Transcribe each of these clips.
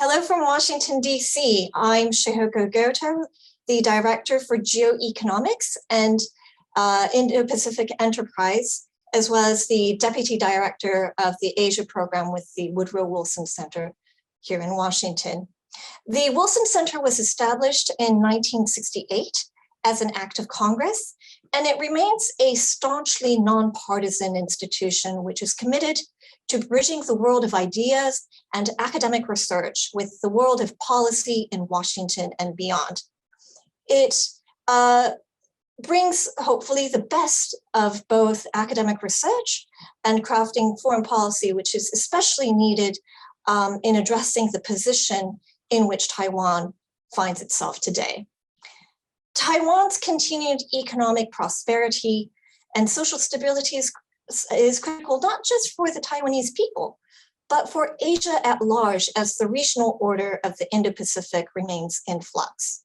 Hello from Washington, D.C. I'm Shihoko Goto, the Director for Geoeconomics and Indo-Pacific Enterprise, as well as the Deputy Director of the Asia Program with the Woodrow Wilson Center here in Washington. The Wilson Center was established in 1968 as an act of Congress, and it remains a staunchly nonpartisan institution which is committed to bridging the world of ideas and academic research with the world of policy in Washington and beyond. It brings hopefully the best of both academic research and crafting foreign policy, which is especially needed in addressing the position in which Taiwan finds itself today. Taiwan's continued economic prosperity and social stability is critical not just for the Taiwanese people, but for Asia at large as the regional order of the Indo-Pacific remains in flux.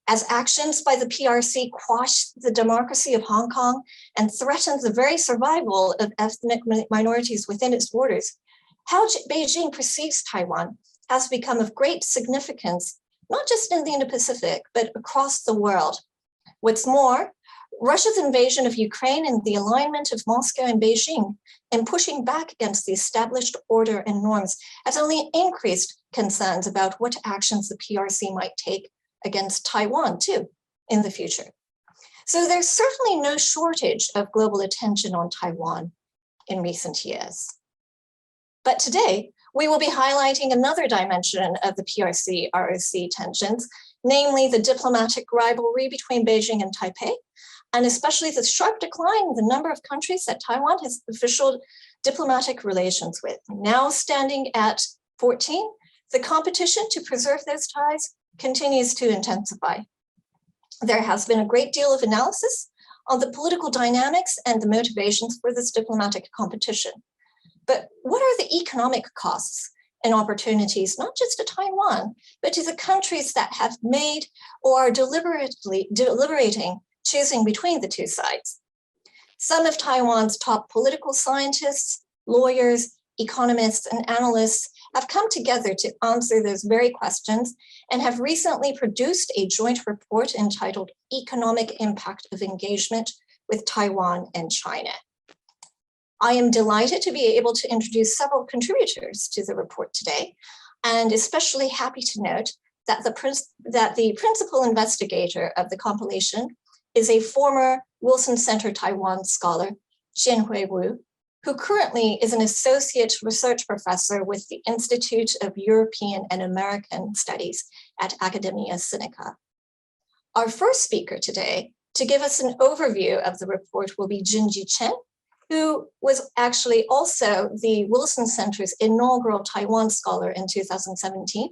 As actions by the PRC quash the democracy of Hong Kong and threaten the very survival of ethnic minorities within its borders, how Beijing perceives Taiwan has become of great significance, not just in the Indo-Pacific, but across the world. What's more, Russia's invasion of Ukraine and the alignment of Moscow and Beijing in pushing back against the established order and norms has only increased concerns about what actions the PRC might take against Taiwan too in the future. So there's certainly no shortage of global attention on Taiwan in recent years. But today, we will be highlighting another dimension of the PRC-ROC tensions, namely the diplomatic rivalry between Beijing and Taipei, and especially the sharp decline in the number of countries that Taiwan has official diplomatic relations with. Now standing at 14, the competition to preserve those ties continues to intensify. There has been a great deal of analysis on the political dynamics and the motivations for this diplomatic competition. But what are the economic costs and opportunities, not just to Taiwan, but to the countries that have made or are deliberating choosing between the two sides? Some of Taiwan's top political scientists, lawyers, economists, and analysts have come together to answer those very questions and have recently produced a joint report entitled Economic Impact of Engagement with Taiwan and China. I am delighted to be able to introduce several contributors to the report today, and especially happy to note that the principal investigator of the compilation is a former Wilson Center Taiwan scholar, Jianhui Wu, who currently is an associate research professor with the Institute of European and American Studies at Academia Sinica. Our first speaker today to give us an overview of the report will be Jinji Chen, who was actually also the Wilson Center's inaugural Taiwan scholar in 2017,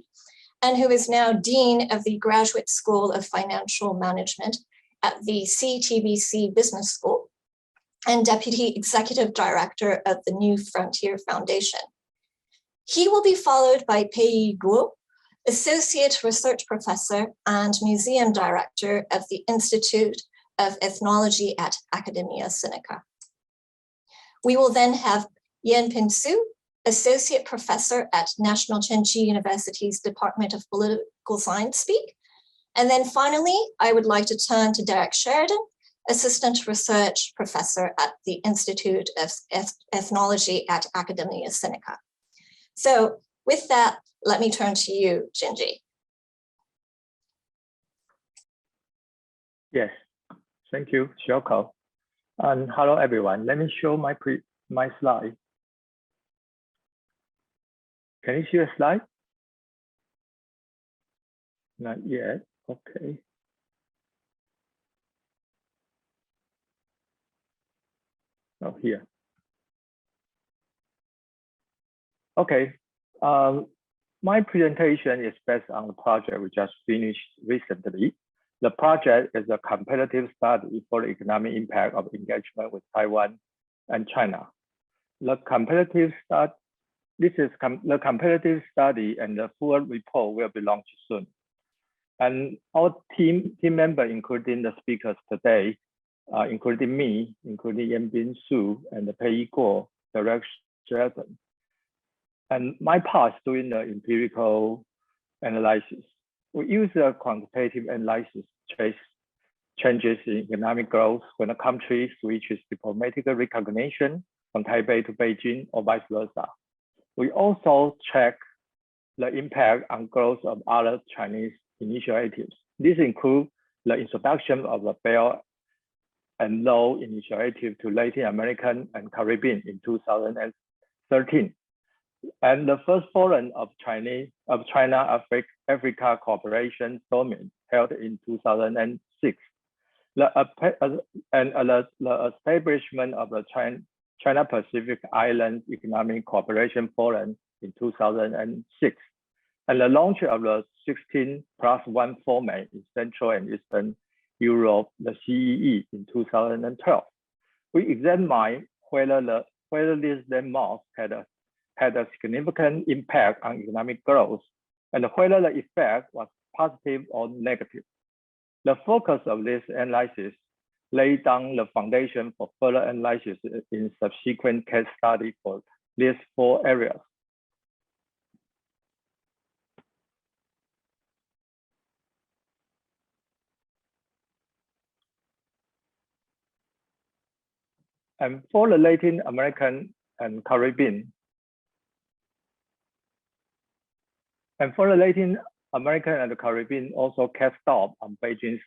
and who is now Dean of the Graduate School of Financial Management at the CTBC Business School and Deputy Executive Director of the New Frontier Foundation. He will be followed by Pei Guo, Associate Research Professor and Museum Director of the Institute of Ethnology at Academia Sinica. We will then have Yanping Su, Associate Professor at National Tsinghua University's Department of Political Science speak. And then finally, I would like to turn to Derek Sheridan, Assistant Research Professor at the Institute of Ethnology at Academia Sinica. So with that, let me turn to you, Jinji. Yes, thank you, Shoko. And hello, everyone. Let me show my slide. Can you see the slide? Not yet. Okay. Oh, here. Okay. My presentation is based on the project we just finished recently. The project is a comparative study for the economic impact of engagement with Taiwan and China. The comparative study, the comparative study and the full report will be launched soon. And our team member, including the speakers today, including me, including Yanping Su and Pei Guo, Derek Sheridan. And my part is doing the empirical analysis. We use a quantitative analysis to trace changes in economic growth when a country switches diplomatic recognition from Taipei to Beijing or vice versa. We also check the impact on growth of other Chinese initiatives. These include the introduction of the Belt and Road initiative to Latin American and Caribbean in 2013, and the first forum of China-Africa Cooperation Summit held in 2006. The establishment of the China-Pacific Islands Economic Cooperation Forum in 2006, and the launch of the 16+1 format in Central and Eastern Europe, the CEE, in 2012. We examined whether these landmarks had a significant impact on economic growth and whether the effect was positive or negative. The focus of this analysis laid down the foundation for further analysis in subsequent case study for these 4 areas. And for the Latin American and Caribbean, also cast doubt on Beijing's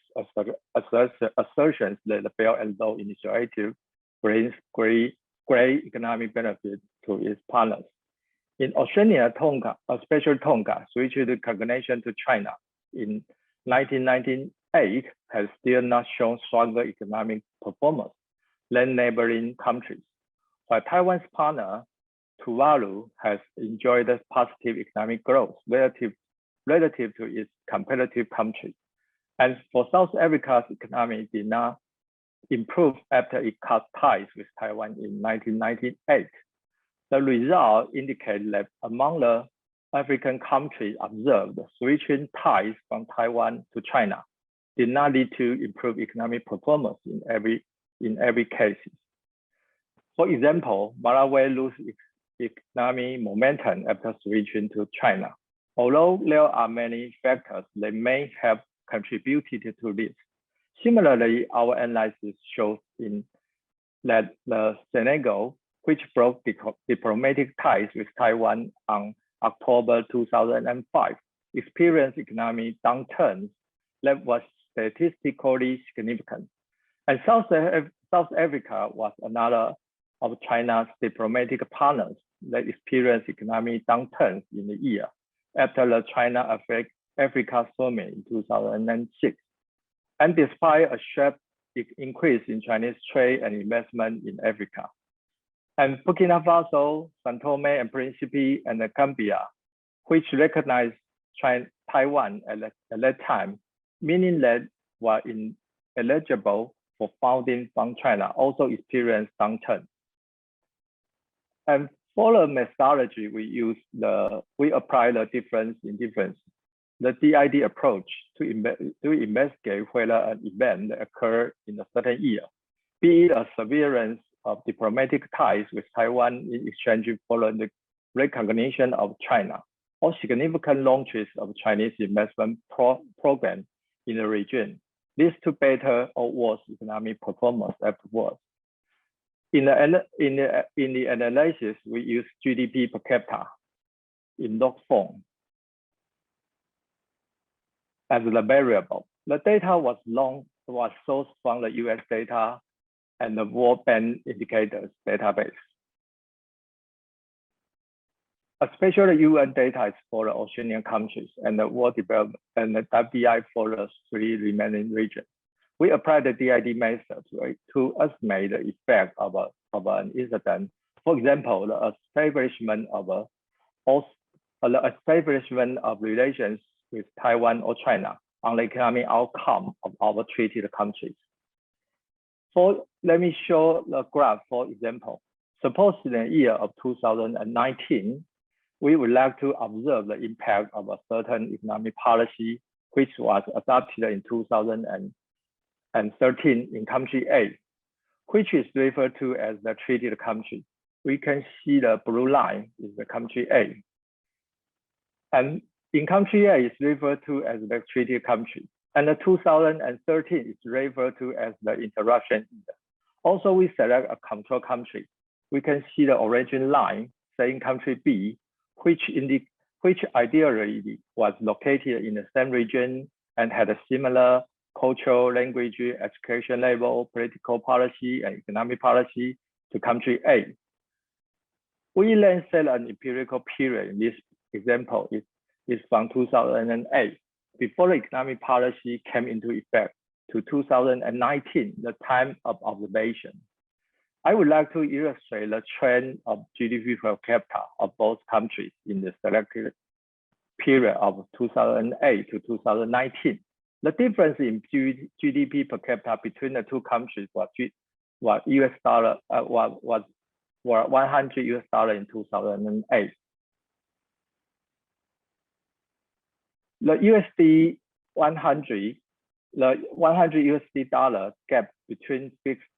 assertions that the Belt and Road initiative brings great economic benefit to its partners. In Oceania, Tonga, especially Tonga, switched recognition to China in 1998 has still not shown stronger economic performance than neighboring countries, while Taiwan's partner, Tuvalu, has enjoyed positive economic growth relative to its competitive countries. And for South Africa's economy did not improve after it cut ties with Taiwan in 1998. The result indicates that among the African countries observed, switching ties from Taiwan to China did not lead to improved economic performance in every case. For example, Malawi loses economic momentum after switching to China. Although there are many factors that may have contributed to this. Similarly, our analysis shows that the Senegal, which broke diplomatic ties with Taiwan on October 2005, experienced economic downturns that was statistically significant. And South Africa was another of China's diplomatic partners that experienced economic downturns in the year after the China-Africa Summit in 2006. And despite a sharp increase in Chinese trade and investment in Africa. And Burkina Faso, São Tomé and Príncipe, and Gambia, which recognized Taiwan at that time, meaning that were ineligible for funding from China, also experienced downturn. And for the methodology we apply the difference in difference, the DID approach to investigate whether an event occurred in a certain year, be it a severance of diplomatic ties with Taiwan in exchange for the recognition of China, or significant launches of Chinese investment programs in the region, leads to better or worse economic performance afterwards. In the analysis, we use GDP per capita in log form as the variable. The data was sourced from the US data and the World Bank indicators database. Especially UN data is for the Oceanian countries and the World Development and the WBI for the 3 remaining regions. We apply the DID method to estimate the effect of an incident. For example, the establishment of relations with Taiwan or China on the economic outcome of our treated countries. Let me show the graph, for example. Suppose in the year of 2019, we would like to observe the impact of a certain economic policy which was adopted in 2013 in country A, which is referred to as the treated country. We can see the blue line is the country A. And In country A is referred to as the treaty country, and the 2013 is referred to as the interruption year. Also, we select a control country. We can see the origin line saying country B, which ideally was located in the same region and had a similar cultural, language, education level, political policy, and economic policy to country A. We then set an empirical period. In this example is from 2008, before the economic policy came into effect, to 2019, the time of observation. I would like to illustrate the trend of GDP per capita of both countries in the selected period of 2008 to 2019. The difference in GDP per capita between the two countries was $100 in 2008. The $100 gap between fixed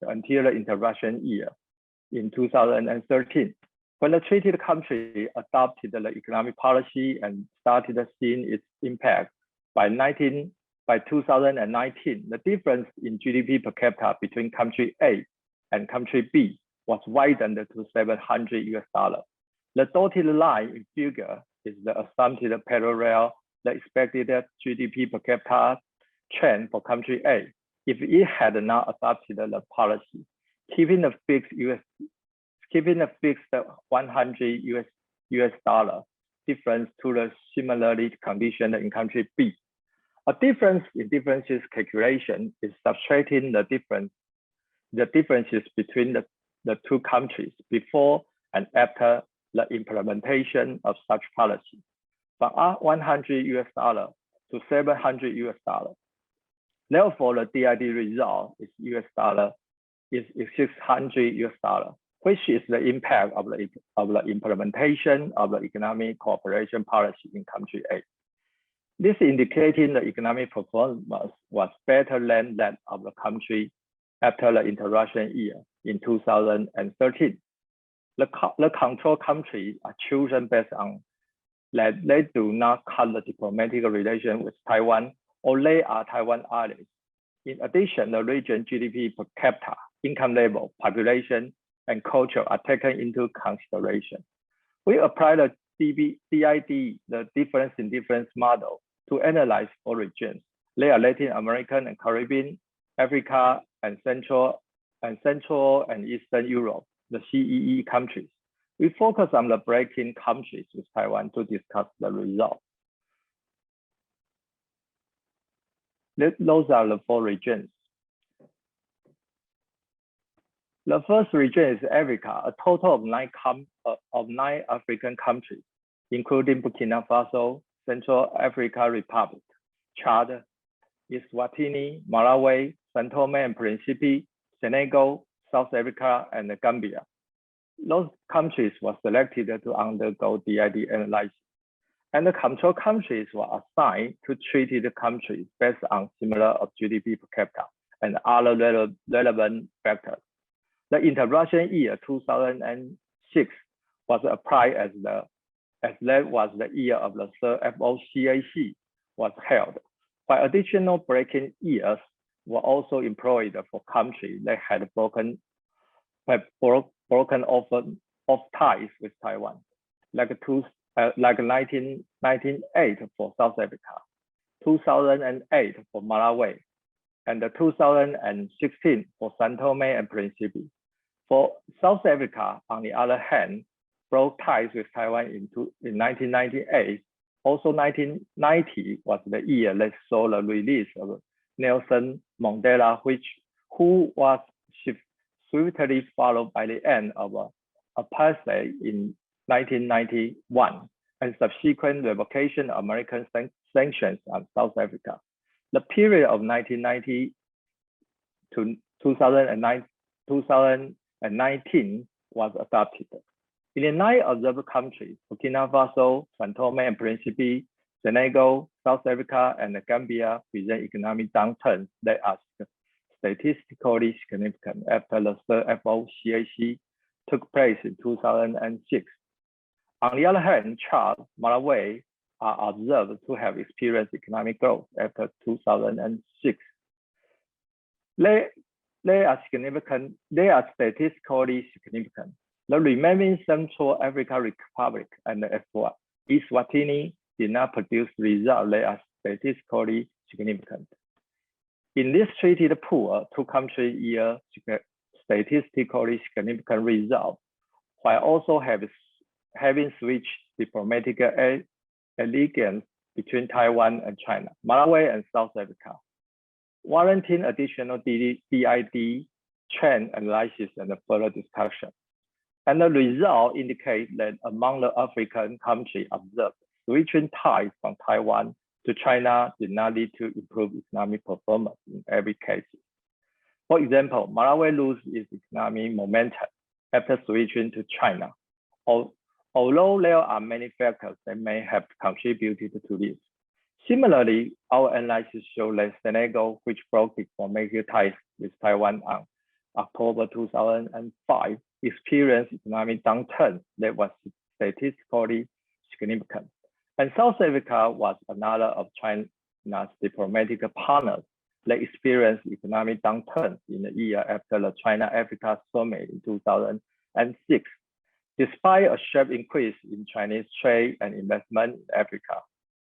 until the interruption year in 2013. When the treated country adopted the economic policy and started seeing its impact by 2019, the difference in GDP per capita between country A and country B was widened to $700. The dotted line in figure is the assumed parallel, the expected GDP per capita trend for country A if it had not adopted the policy, keeping the fixed $100 difference to the similarly condition in country B. A difference in differences calculation is subtracting the differences between the two countries before and after the implementation of such policy, from $100 to $700. Therefore, the DID result is $600, which is the impact of the implementation of the economic cooperation policy in country A. This indicating the economic performance was better than that of the country after the interruption year in 2013. The control countries are chosen based on that they do not cut the diplomatic relation with Taiwan, or they are Taiwan allies. In addition, the region GDP per capita, income level, population, and culture are taken into consideration. We apply the DID, the difference in difference model, to analyze 4 regions. They are Latin American and Caribbean, Africa, and Central and Eastern Europe, the CEE countries. We focus on the break-in countries with Taiwan to discuss the results. Those are the 4 regions. The first region is Africa, a total of 9 African countries, including Burkina Faso, Central African Republic, Chad, Eswatini, Malawi, Sao Tome and Principe, Senegal, South Africa, and Gambia. Those countries were selected to undergo DID analysis, and the control countries were assigned to treated countries based on similar of GDP per capita and other relevant factors. The interruption year 2006 was applied as that was the year of the third FOCAC was held, while additional break-in years were also employed for countries that had broken off ties with Taiwan, like 1998 for South Africa, 2008 for Malawi, and 2016 for Sao Tome and Principe. For South Africa, on the other hand, broke ties with Taiwan in 1998. Also, 1990 was the year that saw the release of Nelson Mandela, who was swiftly followed by the end of apartheid in 1991 and subsequent revocation of American sanctions on South Africa. The period of 1990 to 2019 was adopted. In the 9 observed countries, Burkina Faso, Sao Tome and Principe, Senegal, South Africa, and Gambia present economic downturns that are statistically significant after the third FOCAC took place in 2006. On the other hand, Chad, Malawi, are observed to have experienced economic growth after 2006. They are significant. They are statistically significant. The remaining Central African Republic and Eswatini did not produce results that are statistically significant. In this treated pool, two countries yield statistically significant results, while also having switched diplomatic allegiance between Taiwan and China, Malawi and South Africa, warranting additional DID trend analysis and further discussion. And the result indicates that among the African countries observed, switching ties from Taiwan to China did not lead to improved economic performance in every case. For example, Malawi loses its economic momentum after switching to China, although there are many factors that may have contributed to this. Similarly, our analysis shows that Senegal, which broke diplomatic ties with Taiwan on October 2005, experienced economic downturn that was statistically significant. And South Africa was another of China's diplomatic partners that experienced economic downturn in the year after the China-Africa Summit in 2006. Despite a sharp increase in Chinese trade and investment in Africa,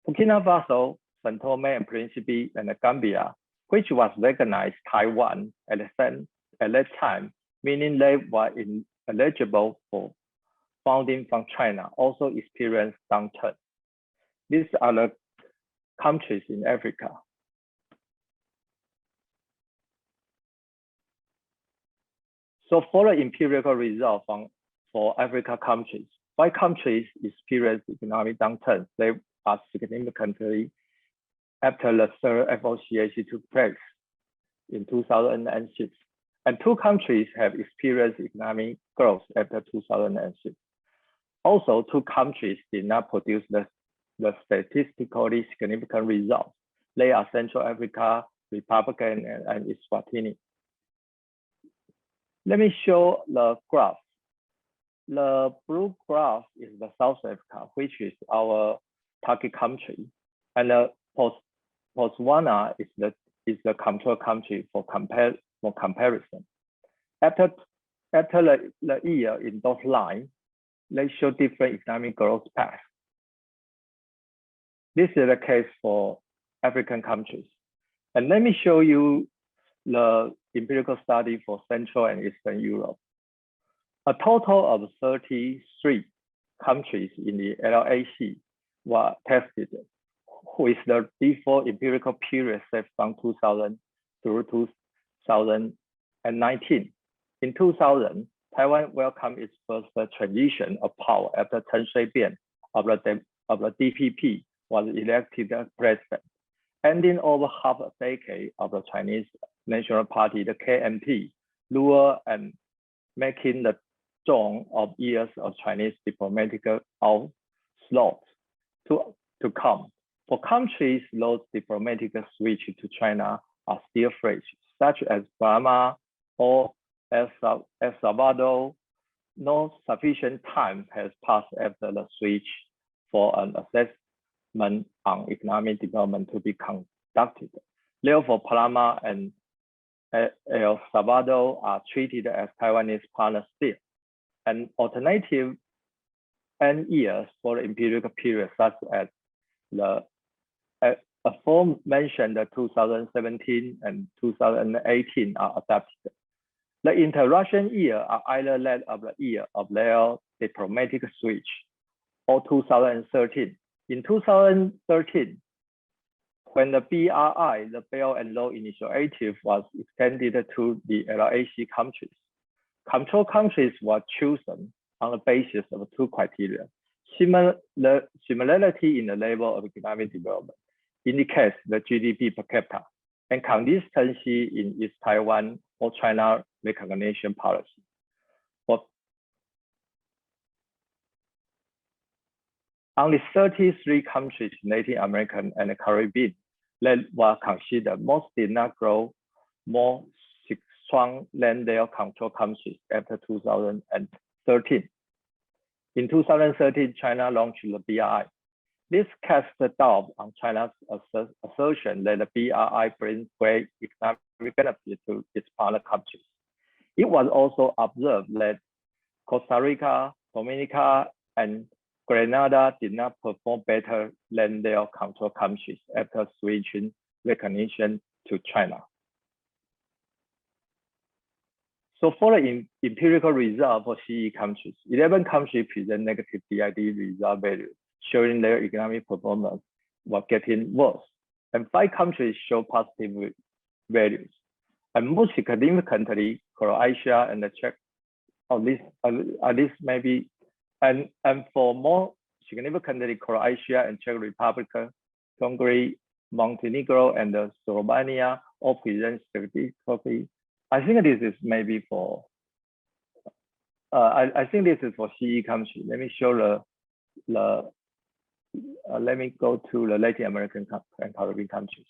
Burkina Faso, São Tomé and Príncipe, and Gambia, which was recognized Taiwan at that time, meaning they were ineligible for funding from China, also experienced downturn. These are the countries in Africa. So for the empirical result for Africa countries, 5 countries experienced economic downturn. They are significantly after the third FOCAC took place in 2006. And 2 countries have experienced economic growth after 2006. Also, 2 countries did not produce the statistically significant results. They are Central Africa, Republic, and Eswatini. Let me show the graph. The blue graph is the South Africa, which is our target country, and the Botswana is the control country for comparison. After the year in those lines, they show different economic growth paths. This is the case for African countries. And let me show you the empirical study for Central and Eastern Europe. A total of 33 countries in the LAC were tested with the default empirical period set from 2000 through 2019. In 2000, Taiwan welcomed its first transition of power after Chen Shui-bian of the DPP was elected president, ending over half a decade of the Chinese National Party, the KMT, rule and making the dawn of years of Chinese diplomatic onslaught to come. For countries, those diplomatic switch to China are still fresh, such as Burma or El Salvador. No sufficient time has passed after the switch for an assessment on economic development to be conducted. Therefore, Panama and El Salvador are treated as Taiwanese partners still. An alternative N years for the empirical period, such as the aforementioned 2017 and 2018 are adapted. The interruption year are either that of the year of their diplomatic switch or 2013. In 2013, when the BRI, the Belt and Road Initiative, was extended to the LAC countries, control countries were chosen on the basis of 2 criteria. Similarity in the level of economic development indicates the GDP per capita, and consistency in its Taiwan or China recognition policy. Only 33 countries, Latin American and the Caribbean, that were considered most did not grow more strong than their control countries after 2013. In 2013, China launched the BRI. This casts a doubt on China's assertion that the BRI brings great economic benefit to its partner countries. It was also observed that Costa Rica, Dominica, and Grenada did not perform better than their control countries after switching recognition to China. So for the empirical result for CE countries, 11 countries present negative DID result values, showing their economic performance was getting worse, and 5 countries show positive values. And most significantly, Croatia and the Czech, at least maybe, and for more significantly, Croatia and Czech Republic, Hungary, Montenegro, and Slovenia all present statistically. I think this is maybe for, I think this is for CE country. Let me show let me go to the Latin American and Caribbean countries.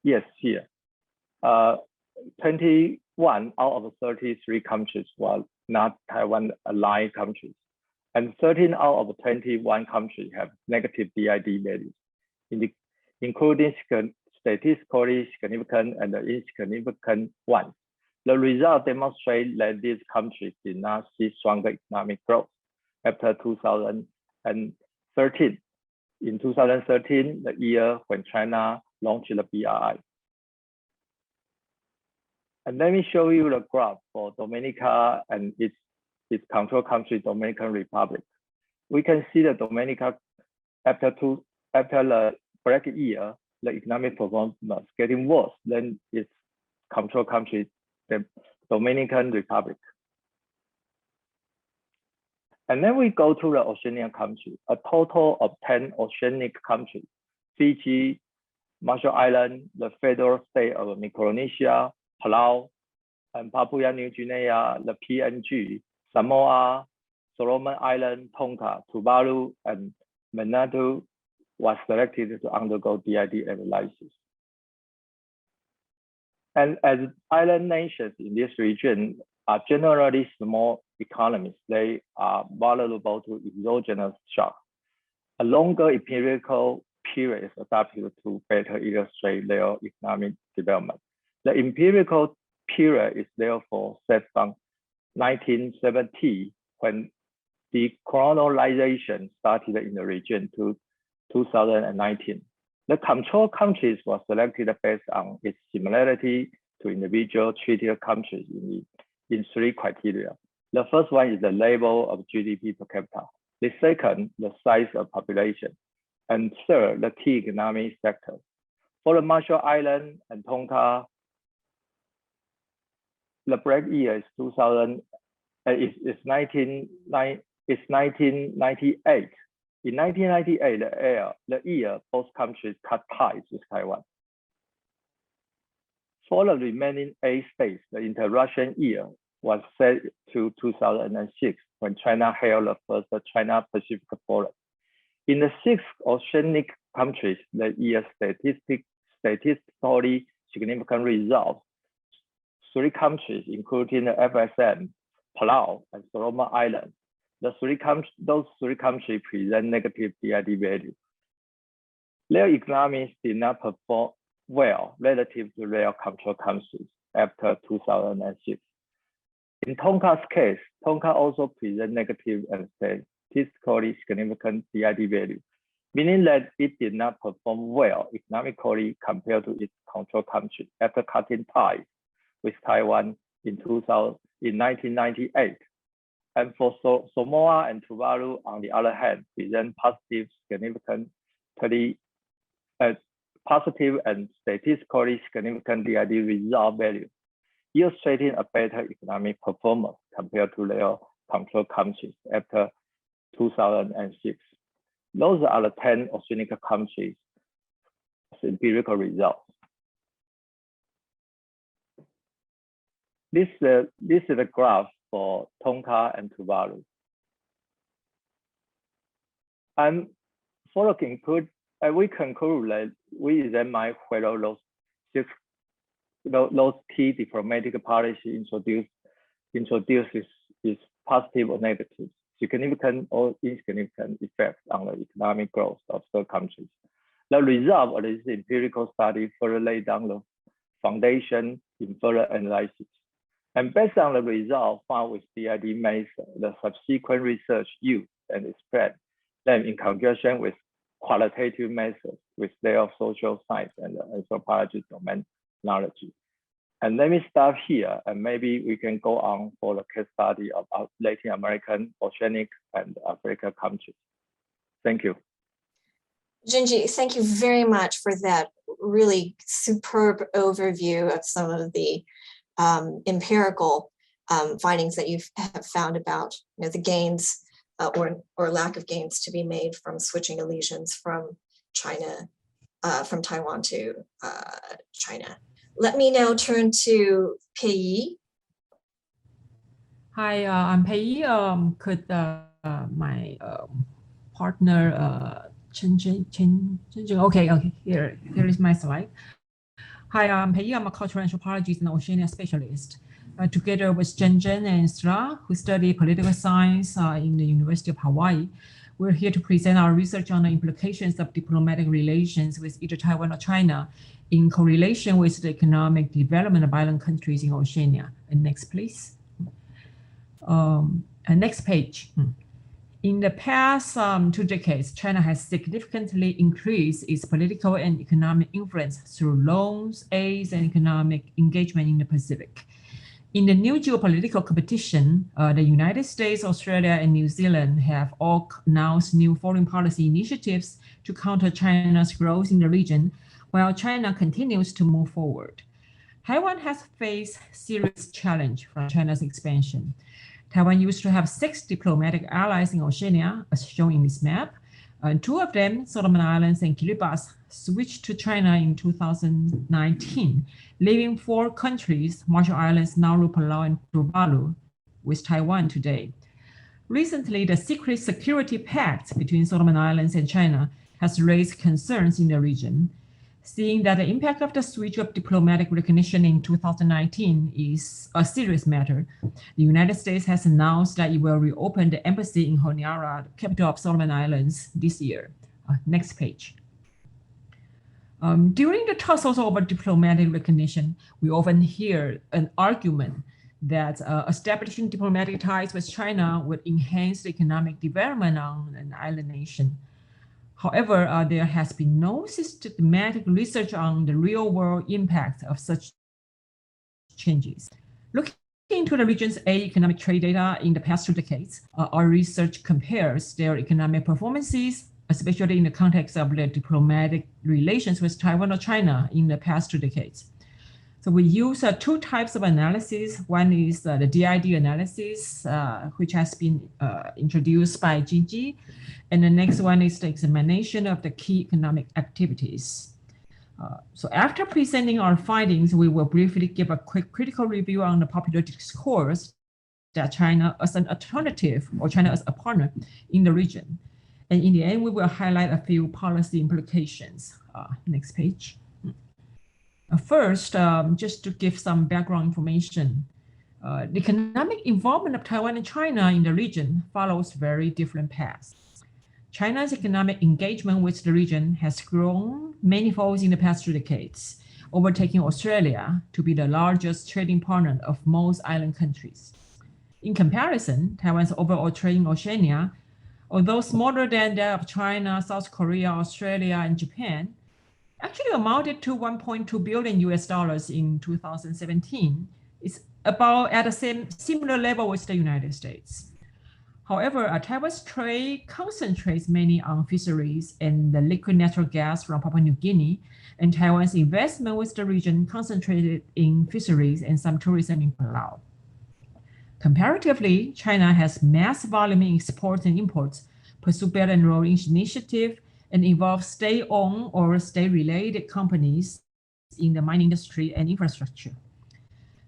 Yes, here. 21 out of 33 countries were not Taiwan aligned countries, and 13 out of 21 countries have negative DID values, including statistically significant and insignificant ones. The result demonstrates that these countries did not see stronger economic growth after 2013. In 2013, the year when China launched the BRI. And let me show you the graph for Dominica and its control country, Dominican Republic. We can see that Dominica, after the break year, the economic performance getting worse than its control country, the Dominican Republic. And then we go to the Oceanian countries, a total of 10 oceanic countries: Fiji, Marshall Islands, the federal state of Micronesia, Palau, and Papua New Guinea, the PNG, Samoa, Solomon Island, Tonga, Tuvalu, and Vanuatu was selected to undergo DID analysis. And as island nations in this region are generally small economies, they are vulnerable to exogenous shock. A longer empirical period is adapted to better illustrate their economic development. The empirical period is therefore set from 1970, when decolonization started in the region, to 2019. The control countries were selected based on its similarity to individual treated countries in 3 criteria. The first one is the level of GDP per capita. The second, the size of population. And third, the key economic sectors. For the Marshall Islands and Tonga, the break year is 1998. In 1998, the year both countries cut ties with Taiwan. For the remaining 8 states, the interruption year was set to 2006, when China held the first China-Pacific Forum. In the 6 oceanic countries, the year statistically significant results. 3 countries, including the FSM, Palau, and Solomon Islands, those 3 countries present negative DID value. Their economies did not perform well relative to their control countries after 2006. In Tonga's case, Tonga also presents negative and statistically significant DID value, meaning that it did not perform well economically compared to its control country after cutting ties with Taiwan in 1998. And for Samoa and Tuvalu, on the other hand, present positive and statistically significant DID result value, illustrating a better economic performance compared to their control countries after 2006. Those are the 10 oceanic countries' empirical results. This is the graph for Tonga and Tuvalu. And for conclude, we conclude that we examine whether those key diplomatic policies introduces is positive or negative, significant or insignificant effects on the economic growth of third countries. The result of this empirical study further laid down the foundation in further analysis. And based on the result found with DID method, the subsequent research used and explained them in conjunction with qualitative methods with their social science and anthropology domain knowledge. And let me stop here, and maybe we can go on for the case study of Latin American, Oceanic, and Africa countries. Thank you. Junji, thank you very much for that really superb overview of some of the empirical findings that you have found about the gains or lack of gains to be made from switching allegiance from Taiwan to China. Let me now turn to Pei. Hi, I'm Pei. Could my partner Okay, here is my slide. Hi, I'm Pei. I'm a cultural anthropologist and Oceania specialist. Together with Zhen and Sra, who study political science in the University of Hawaii, we're here to present our research on the implications of diplomatic relations with either Taiwan or China in correlation with the economic development of island countries in Oceania. And next, please. And next page. In the past 2 decades, China has significantly increased its political and economic influence through loans, aids, and economic engagement in the Pacific. In the new geopolitical competition, the United States, Australia, and New Zealand have all announced new foreign policy initiatives to counter China's growth in the region, while China continues to move forward. Taiwan has faced serious challenge from China's expansion. Taiwan used to have 6 diplomatic allies in Oceania, as shown in this map. And 2 of them, Solomon Islands and Kiribati, switched to China in 2019, leaving 4 countries, Marshall Islands, Nauru, Palau, and Tuvalu, with Taiwan today. Recently, the secret security pact between Solomon Islands and China has raised concerns in the region. Seeing that the impact of the switch of diplomatic recognition in 2019 is a serious matter, the United States has announced that it will reopen the embassy in Honiara, the capital of Solomon Islands, this year. Next page. During the tussles over diplomatic recognition, we often hear an argument that establishing diplomatic ties with China would enhance the economic development on an island nation. However, there has been no systematic research on the real-world impact of such changes. Looking into the region's economic trade data in the past 2 decades, our research compares their economic performances, especially in the context of the diplomatic relations with Taiwan or China in the past 2 decades. So we use 2 types of analysis. One is the DID analysis, which has been introduced by Gigi. And the next one is the examination of the key economic activities. So after presenting our findings, we will briefly give a quick critical review on the popular discourse that China as an alternative or China as a partner in the region. And in the end, we will highlight a few policy implications. Next page. First, just to give some background information, the economic involvement of Taiwan and China in the region follows very different paths. China's economic engagement with the region has grown many-fold in the past 2 decades, overtaking Australia to be the largest trading partner of most island countries. In comparison, Taiwan's overall trade in Oceania, although smaller than that of China, South Korea, Australia, and Japan, actually amounted to $1.2 billion in 2017. It's about at the similar level with the United States. However, Taiwan's trade concentrates mainly on fisheries and the liquid natural gas from Papua New Guinea, and Taiwan's investment with the region concentrated in fisheries and some tourism in Palau. Comparatively, China has mass volume in exports and imports, pursue Belt and Road Initiative, and involve state-owned or state-related companies in the mining industry and infrastructure.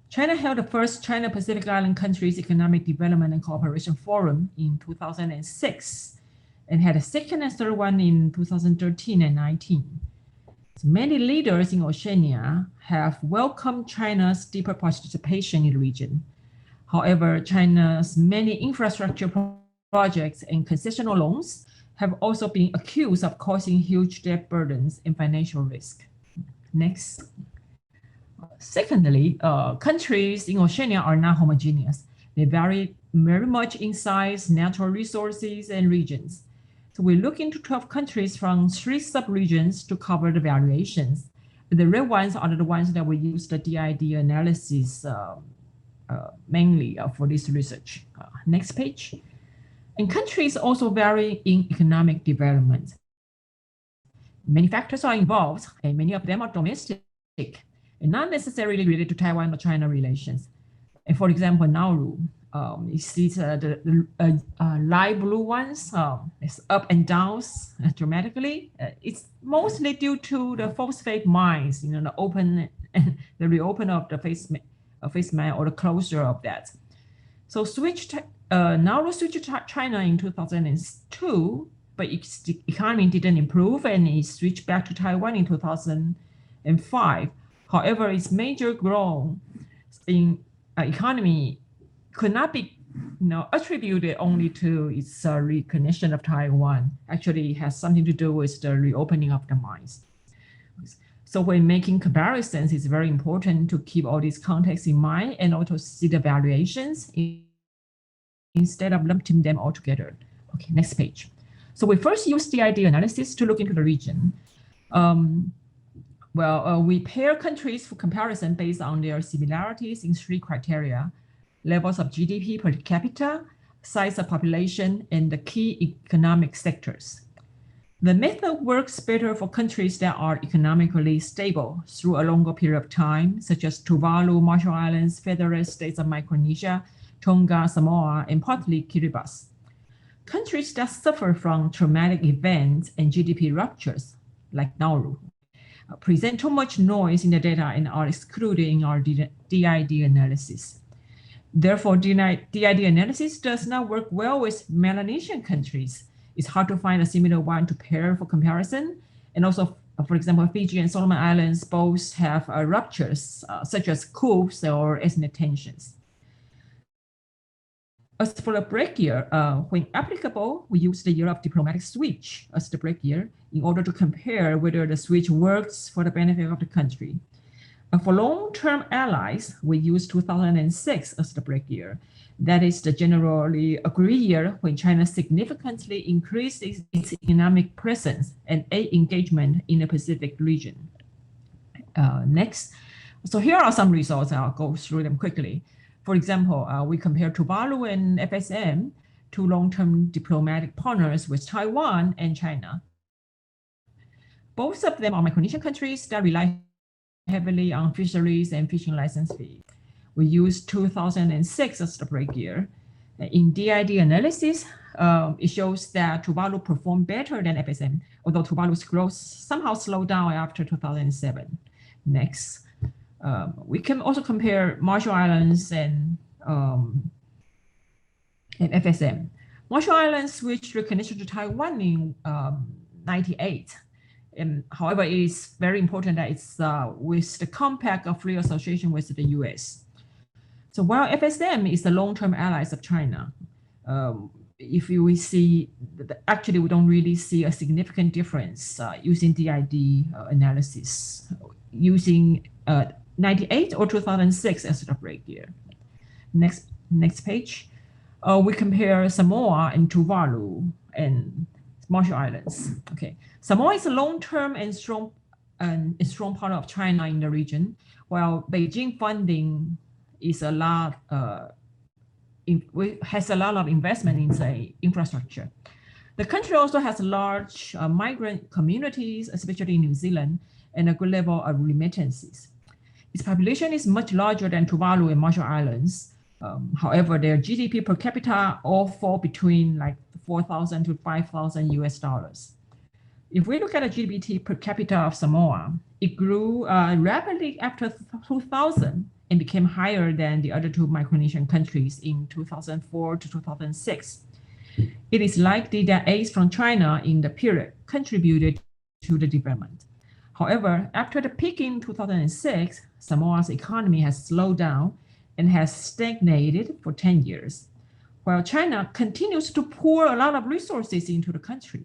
China held the first China-Pacific Island Countries Economic Development and Cooperation Forum in 2006, and had a second and third one in 2013 and 19. So many leaders in Oceania have welcomed China's deeper participation in the region. However, China's many infrastructure projects and concessional loans have also been accused of causing huge debt burdens and financial risk. Next. Secondly, countries in Oceania are not homogeneous. They vary very much in size, natural resources, and regions. So we look into 12 countries from 3 sub-regions to cover the variations. The red ones are the ones that we use the DID analysis mainly for this research. Next page. And countries also vary in economic development. Many factors are involved, and many of them are domestic and not necessarily related to Taiwan or China relations. And for example, Nauru, you see the light blue ones, it's up and downs dramatically. It's mostly due to the phosphate mines, the reopen of the face mine or the closure of that. So Nauru switched to China in 2002, but its economy didn't improve, and it switched back to Taiwan in 2005. However, its major growth in economy could not be attributed only to its recognition of Taiwan. Actually, it has something to do with the reopening of the mines. So when making comparisons, it's very important to keep all these contexts in mind and also see the variations instead of lumping them all together. Okay, next page. So we first use DID analysis to look into the region. We pair countries for comparison based on their similarities in 3 criteria: levels of GDP per capita, size of population, and the key economic sectors. The method works better for countries that are economically stable through a longer period of time, such as Tuvalu, Marshall Islands, Federal States of Micronesia, Tonga, Samoa, and partly Kiribati. Countries that suffer from traumatic events and GDP ruptures, like Nauru, present too much noise in the data and are excluded in our DID analysis. Therefore, DID analysis does not work well with Melanesian countries. It's hard to find a similar one to pair for comparison. And also, for example, Fiji and Solomon Islands both have ruptures, such as coups or ethnic tensions. As for the break year, when applicable, we use the year of diplomatic switch as the break year in order to compare whether the switch works for the benefit of the country. For long-term allies, we use 2006 as the break year. That is the generally agreed year when China significantly increased its economic presence and aid engagement in the Pacific region. Next, so here are some results. I'll go through them quickly. For example, we compare Tuvalu and FSM, 2 long-term diplomatic partners with Taiwan and China. Both of them are Micronesian countries that rely heavily on fisheries and fishing license fees. We use 2006 as the break year. In DID analysis, it shows that Tuvalu performed better than FSM, although Tuvalu's growth somehow slowed down after 2007. Next, we can also compare Marshall Islands and FSM. Marshall Islands switched recognition to Taiwan in 98. However, it is very important that it's with the compact of free association with the US. So while FSM is the long-term allies of China, if we see, actually we don't really see a significant difference using DID analysis, using 98 or 2006 as the break year. Next page. We compare Samoa and Tuvalu and Marshall Islands. Okay, Samoa is a long-term and strong partner of China in the region, while Beijing funding is has a lot of investment in say infrastructure. The country also has large migrant communities, especially in New Zealand, and a good level of remittances. Its population is much larger than Tuvalu and Marshall Islands. However, their GDP per capita all fall between like 4,000 to 5,000 US dollars. If we look at the GDP per capita of Samoa, it grew rapidly after 2000 and became higher than the other 2 Micronesian countries in 2004 to 2006. It is likely that aids from China in the period contributed to the development. However, after the peak in 2006, Samoa's economy has slowed down and has stagnated for 10 years, while China continues to pour a lot of resources into the country.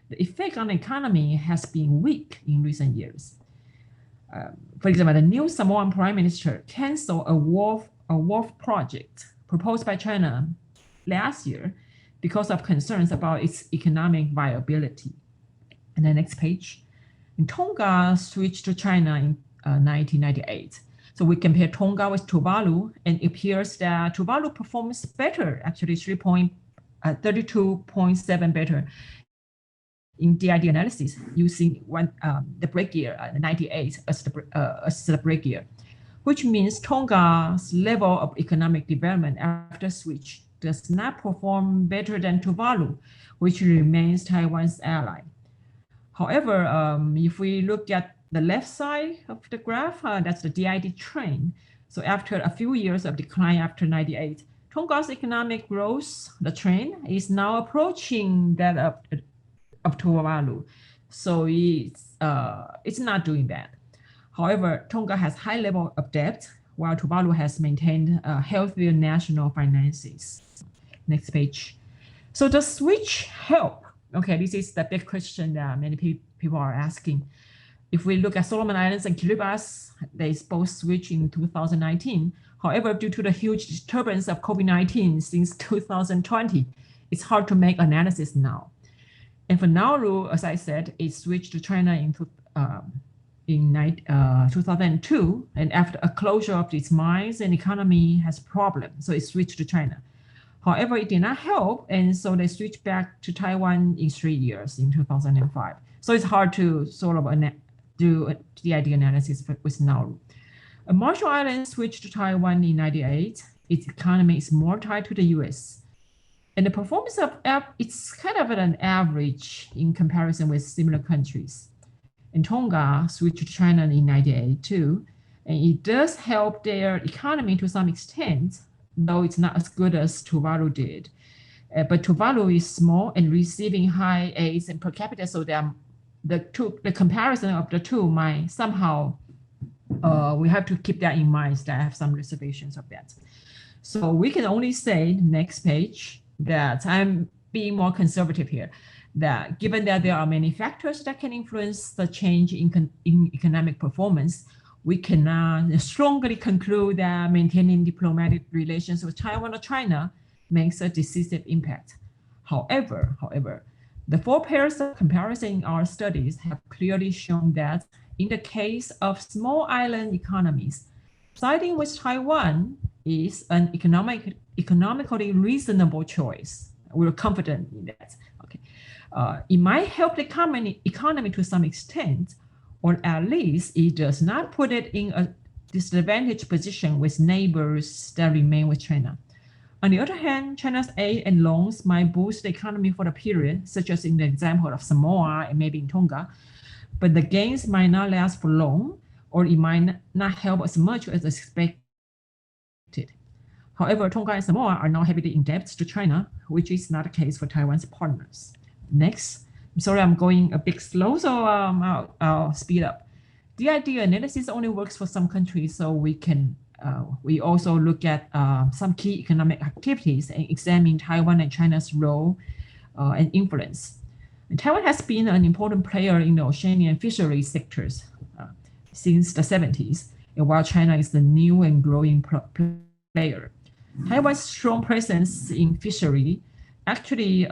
The effect on the economy has been weak in recent years. For example, the new Samoan Prime Minister canceled a wharf project proposed by China last year because of concerns about its economic viability. And the next page. And Tonga switched to China in 1998. So we compare Tonga with Tuvalu, and it appears that Tuvalu performs better, actually 32.7 better in DID analysis using the break year, 98 as the break year, which means Tonga's level of economic development after switch does not perform better than Tuvalu, which remains Taiwan's ally. However, if we look at the left side of the graph, that's the DID trend. So after a few years of decline after 98, Tonga's economic growth, the trend, is now approaching that of Tuvalu. So it's not doing bad. However, Tonga has high level of debt, while Tuvalu has maintained healthier national finances. Next page. So does switch help? Okay, this is the big question that many people are asking. If we look at Solomon Islands and Kiribati, they both switched in 2019. However, due to the huge disturbance of COVID-19 since 2020, it's hard to make analysis now. And for Nauru, as I said, it switched to China in 2002, and after a closure of its mines and economy has problems, so it switched to China. However, it did not help, and so they switched back to Taiwan in 3 years, in 2005. So it's hard to sort of do a DID analysis with Nauru. Marshall Islands switched to Taiwan in 98. Its economy is more tied to the US. And the performance of it's kind of an average in comparison with similar countries. And Tonga switched to China in 98 too. And it does help their economy to some extent, though it's not as good as Tuvalu did. But Tuvalu is small and receiving high aids and per capita, so the comparison of the two might somehow, we have to keep that in mind. That I have some reservations of that. So we can only say, next page, that I'm being more conservative here, that given that there are many factors that can influence the change in economic performance, we cannot strongly conclude that maintaining diplomatic relations with Taiwan or China makes a decisive impact. However, the 4 pairs of comparison in our studies have clearly shown that in the case of small island economies, siding with Taiwan is an economically reasonable choice. We're confident in that. Okay, it might help the economy to some extent, or at least it does not put it in a disadvantaged position with neighbors that remain with China. On the other hand, China's aid and loans might boost the economy for the period, such as in the example of Samoa and maybe in Tonga, but the gains might not last for long, or it might not help as much as expected. However, Tonga and Samoa are now heavily in debt to China, which is not the case for Taiwan's partners. Next. I'm sorry, I'm going a bit slow, so I'll speed up. DID analysis only works for some countries, so we also look at some key economic activities and examine Taiwan and China's role and influence. And Taiwan has been an important player in the Oceanian fisheries sectors since the 70s, and while China is the new and growing player. Taiwan's strong presence in fishery actually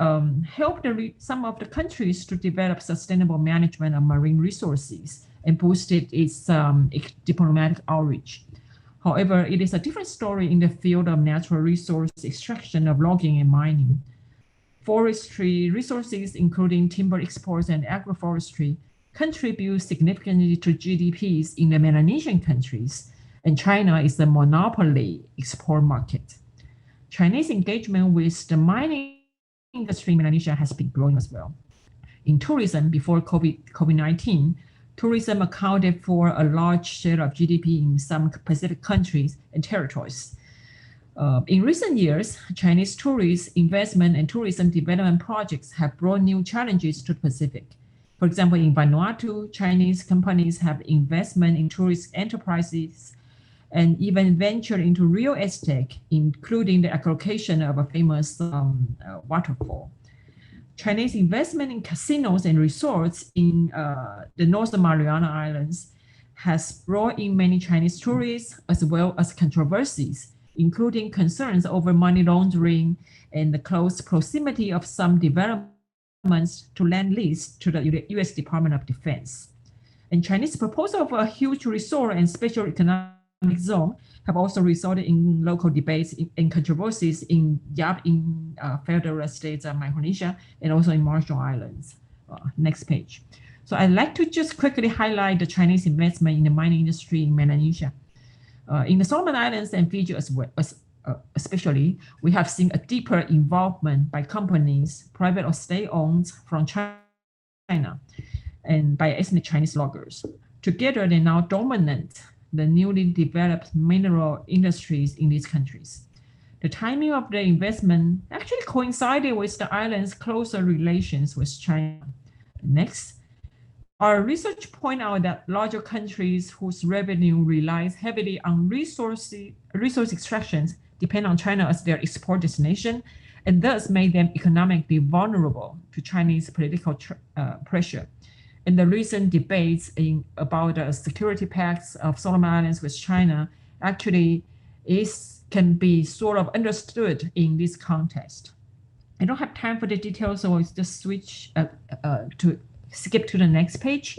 helped some of the countries to develop sustainable management of marine resources and boosted its diplomatic outreach. However, it is a different story in the field of natural resource extraction of logging and mining. Forestry resources, including timber exports and agroforestry, contribute significantly to GDPs in the Melanesian countries, and China is the monopoly export market. Chinese engagement with the mining industry in Melanesia has been growing as well. In tourism, before COVID-19, tourism accounted for a large share of GDP in some Pacific countries and territories. In recent years, Chinese tourist investment and tourism development projects have brought new challenges to the Pacific. For example, in Vanuatu, Chinese companies have investment in tourist enterprises and even ventured into real estate, including the allocation of a famous waterfall. Chinese investment in casinos and resorts in the Northern Mariana Islands has brought in many Chinese tourists, as well as controversies, including concerns over money laundering and the close proximity of some developments to land lease to the US Department of Defense. And Chinese proposal of a huge resort and special economic zone have also resulted in local debates and controversies in federal states of Micronesia and also in Marshall Islands. Next page. So I'd like to just quickly highlight the Chinese investment in the mining industry in Melanesia. In the Solomon Islands and Fiji as well, especially, we have seen a deeper involvement by companies, private or state-owned, from China and by ethnic Chinese loggers. Together, they now dominate the newly developed mineral industries in these countries. The timing of the investment actually coincided with the island's closer relations with China. Next, our research point out that larger countries whose revenue relies heavily on resource extractions depend on China as their export destination, and thus made them economically vulnerable to Chinese political pressure. And the recent debates about the security pacts of Solomon Islands with China actually can be sort of understood in this context. I don't have time for the details, so I'll just skip to the next page.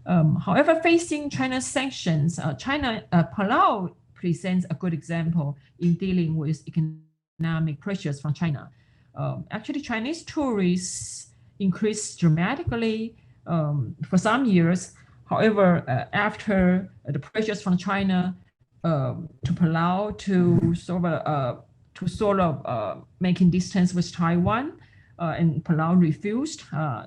However, facing China's sanctions, Palau presents a good example in dealing with economic pressures from China. Actually, Chinese tourists increased dramatically for some years. However, after the pressures from China to Palau to sort of making distance with Taiwan, and Palau refused,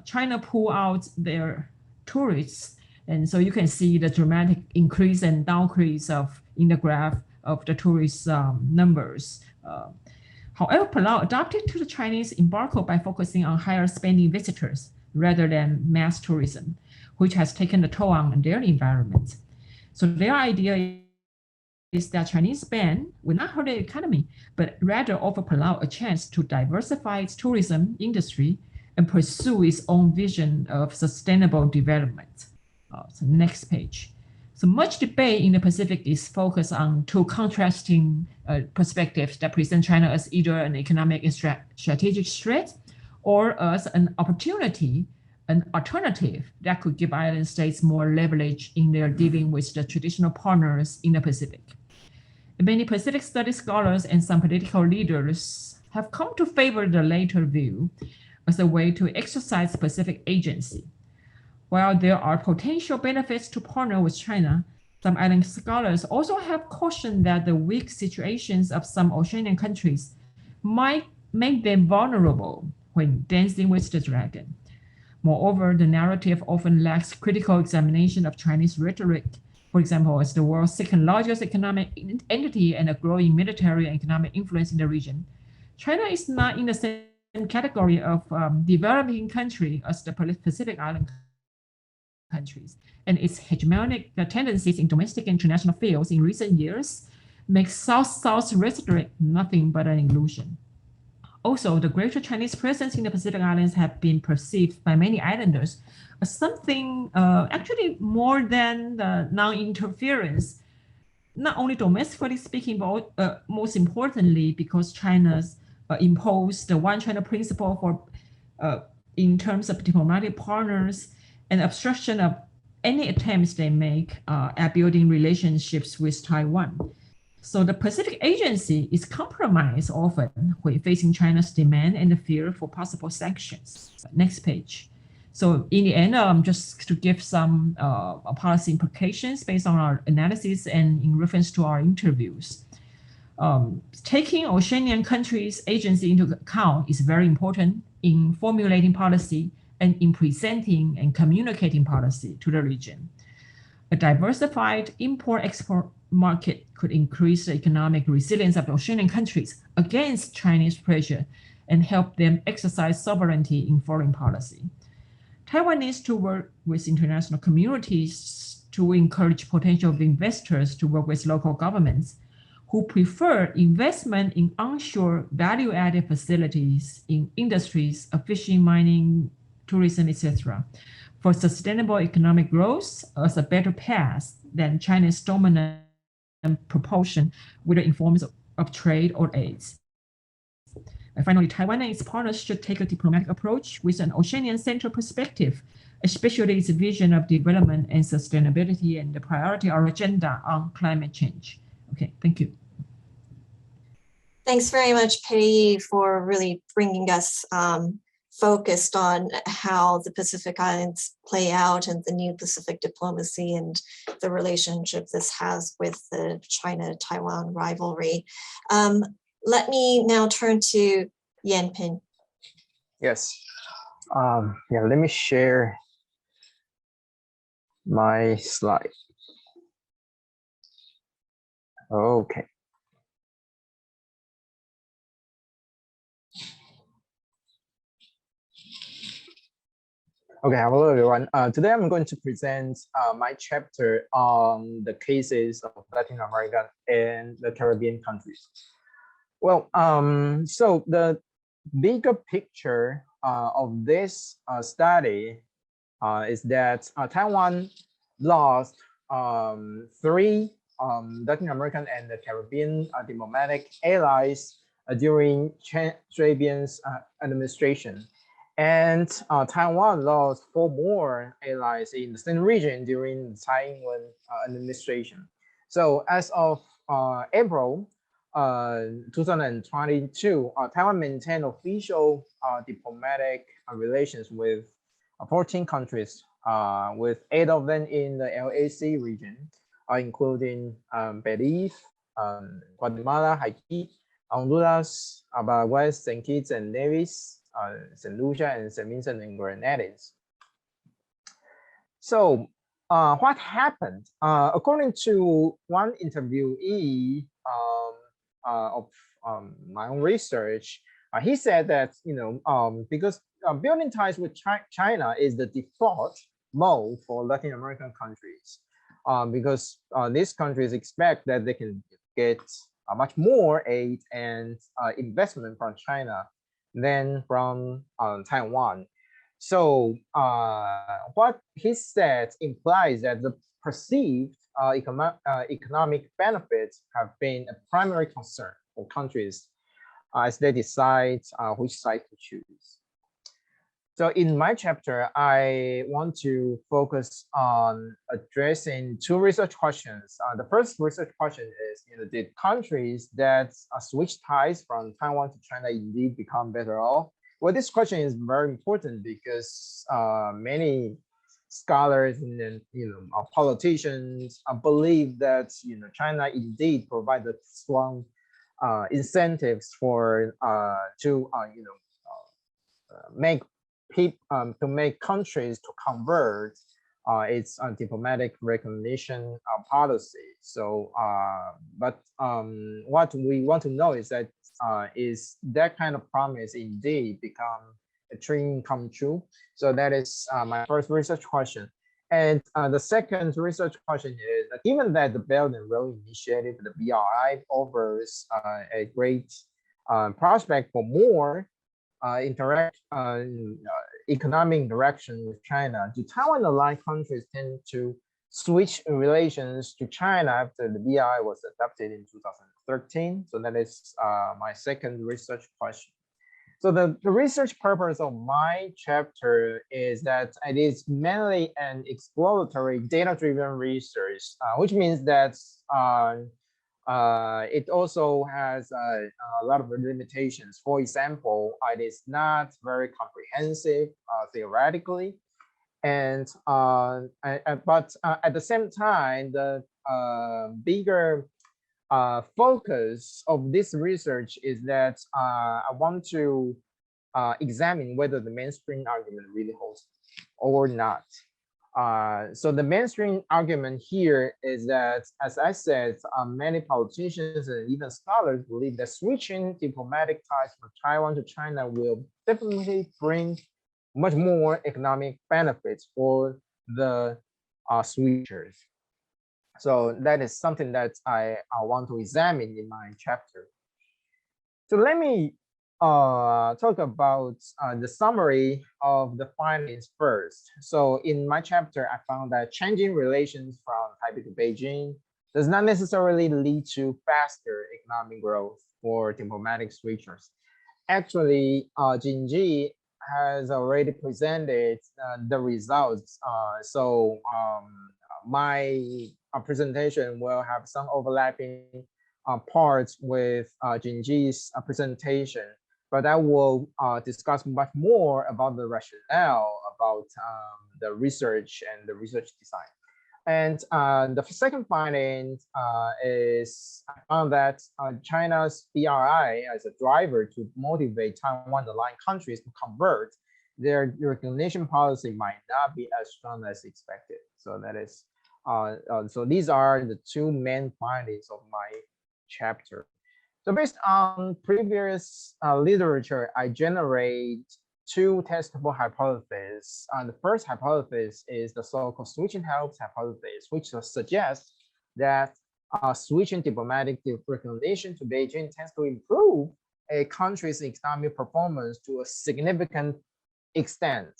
China pulled out their tourists. And so you can see the dramatic increase and decrease in the graph of the tourist numbers. However, Palau adapted to the Chinese embargo by focusing on higher spending visitors rather than mass tourism, which has taken a toll on their environment. So their idea is that Chinese ban will not hurt the economy, but rather offer Palau a chance to diversify its tourism industry and pursue its own vision of sustainable development. So next page. So much debate in the Pacific is focused on two contrasting perspectives that present China as either an economic and strategic threat or as an opportunity, an alternative that could give island states more leverage in their dealing with the traditional partners in the Pacific. Many Pacific studies scholars and some political leaders have come to favor the latter view as a way to exercise Pacific agency. While there are potential benefits to partner with China, some island scholars also have cautioned that the weak situations of some Oceanian countries might make them vulnerable when dancing with the dragon. Moreover, the narrative often lacks critical examination of Chinese rhetoric. For example, as the world's second largest economic entity and a growing military and economic influence in the region, China is not in the same category of developing country as the Pacific Island countries, and its hegemonic tendencies in domestic and international fields in recent years make South-South rhetoric nothing but an illusion. Also, the greater Chinese presence in the Pacific Islands have been perceived by many islanders as something actually more than the non-interference, not only domestically speaking, but most importantly, because China's imposed the One China principle for in terms of diplomatic partners and obstruction of any attempts they make at building relationships with Taiwan. So the Pacific agency is compromised often when facing China's demand and the fear for possible sanctions. Next page. So in the end, just to give some policy implications based on our analysis and in reference to our interviews. Taking Oceanian countries' agency into account is very important in formulating policy and in presenting and communicating policy to the region. A diversified import-export market could increase the economic resilience of Oceanian countries against Chinese pressure and help them exercise sovereignty in foreign policy. Taiwan needs to work with international communities to encourage potential investors to work with local governments who prefer investment in onshore value-added facilities in industries of fishing, mining, tourism, etc., for sustainable economic growth as a better path than China's dominant propulsion, whether in forms of trade or aids. And finally, Taiwan and its partners should take a diplomatic approach with an oceanian-centered perspective, especially its vision of development and sustainability and the priority or agenda on climate change. Okay, thank you. Thanks very much, Pei, for really bringing us focused on how the Pacific Islands play out and the new Pacific diplomacy and the relationship this has with the China-Taiwan rivalry. Let me now turn to Yanping. Yes. Yeah, let me share my slide. Okay. Okay, hello everyone. Today I'm going to present my chapter on the cases of Latin America and the Caribbean countries. Well, so the bigger picture of this study is that Taiwan lost 3 Latin American and the Caribbean diplomatic allies during Trabian's administration. And Taiwan lost 4 more allies in the same region during the Taiwan administration. So as of April 2022, Taiwan maintained official diplomatic relations with 14 countries, with 8 of them in the LAC region, including Belize, Guatemala, Haiti, Honduras, Paraguay, St. Kitts and Nevis, St. Lucia, and St. Vincent and Grenadines. So what happened? According to one interviewee of my own research, he said that, because building ties with China is the default mode for Latin American countries, because these countries expect that they can get much more aid and investment from China than from Taiwan. So what he said implies that the perceived economic benefits have been a primary concern for countries as they decide which side to choose. So in my chapter, I want to focus on addressing 2 research questions. The first research question is, did countries that switch ties from Taiwan to China indeed become better off? Well, this question is very important because many scholars and politicians believe that China indeed provided strong incentives for make countries to convert its diplomatic recognition policy. So, but what we want to know is that is that kind of promise indeed become a dream come true? So that is my first research question. And the second research question is, given that the Belt and Road Initiative, the BRI, offers a great prospect for more economic interaction with China, do Taiwan aligned countries tend to switch relations to China after the BRI was adopted in 2013? So that is my second research question. So the research purpose of my chapter is that it is mainly an exploratory data-driven research, which means that it also has a lot of limitations. For example, it is not very comprehensive theoretically, but at the same time, the bigger focus of this research is that I want to examine whether the mainstream argument really holds or not. So the mainstream argument here is that, as I said, many politicians and even scholars believe that switching diplomatic ties from Taiwan to China will definitely bring much more economic benefits for the switchers. So that is something that I want to examine in my chapter. So let me talk about the summary of the findings first. So in my chapter, I found that changing relations from Taipei to Beijing does not necessarily lead to faster economic growth for diplomatic switchers. Actually, Jinji has already presented the results. My presentation will have some overlapping parts with Jinji's presentation, but I will discuss much more about the rationale about the research and the research design. And the second finding is I found that China's BRI as a driver to motivate Taiwan-aligned countries to convert their recognition policy might not be as strong as expected. So that is, so these are the two main findings of my chapter. So based on previous literature, I generate two testable hypotheses. The first hypothesis is the so-called switching helps hypothesis, which suggests that switching diplomatic recognition to Beijing tends to improve a country's economic performance to a significant extent.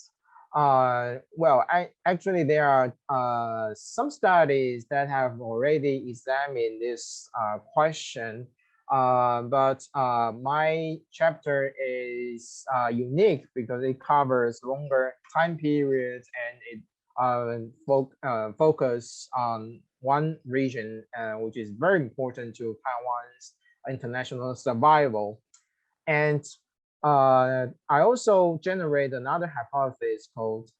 Actually, there are some studies that have already examined this question. But my chapter is unique because it covers longer time periods and it focus on one region, which is very important to Taiwan's international survival. And I also generate another hypothesis called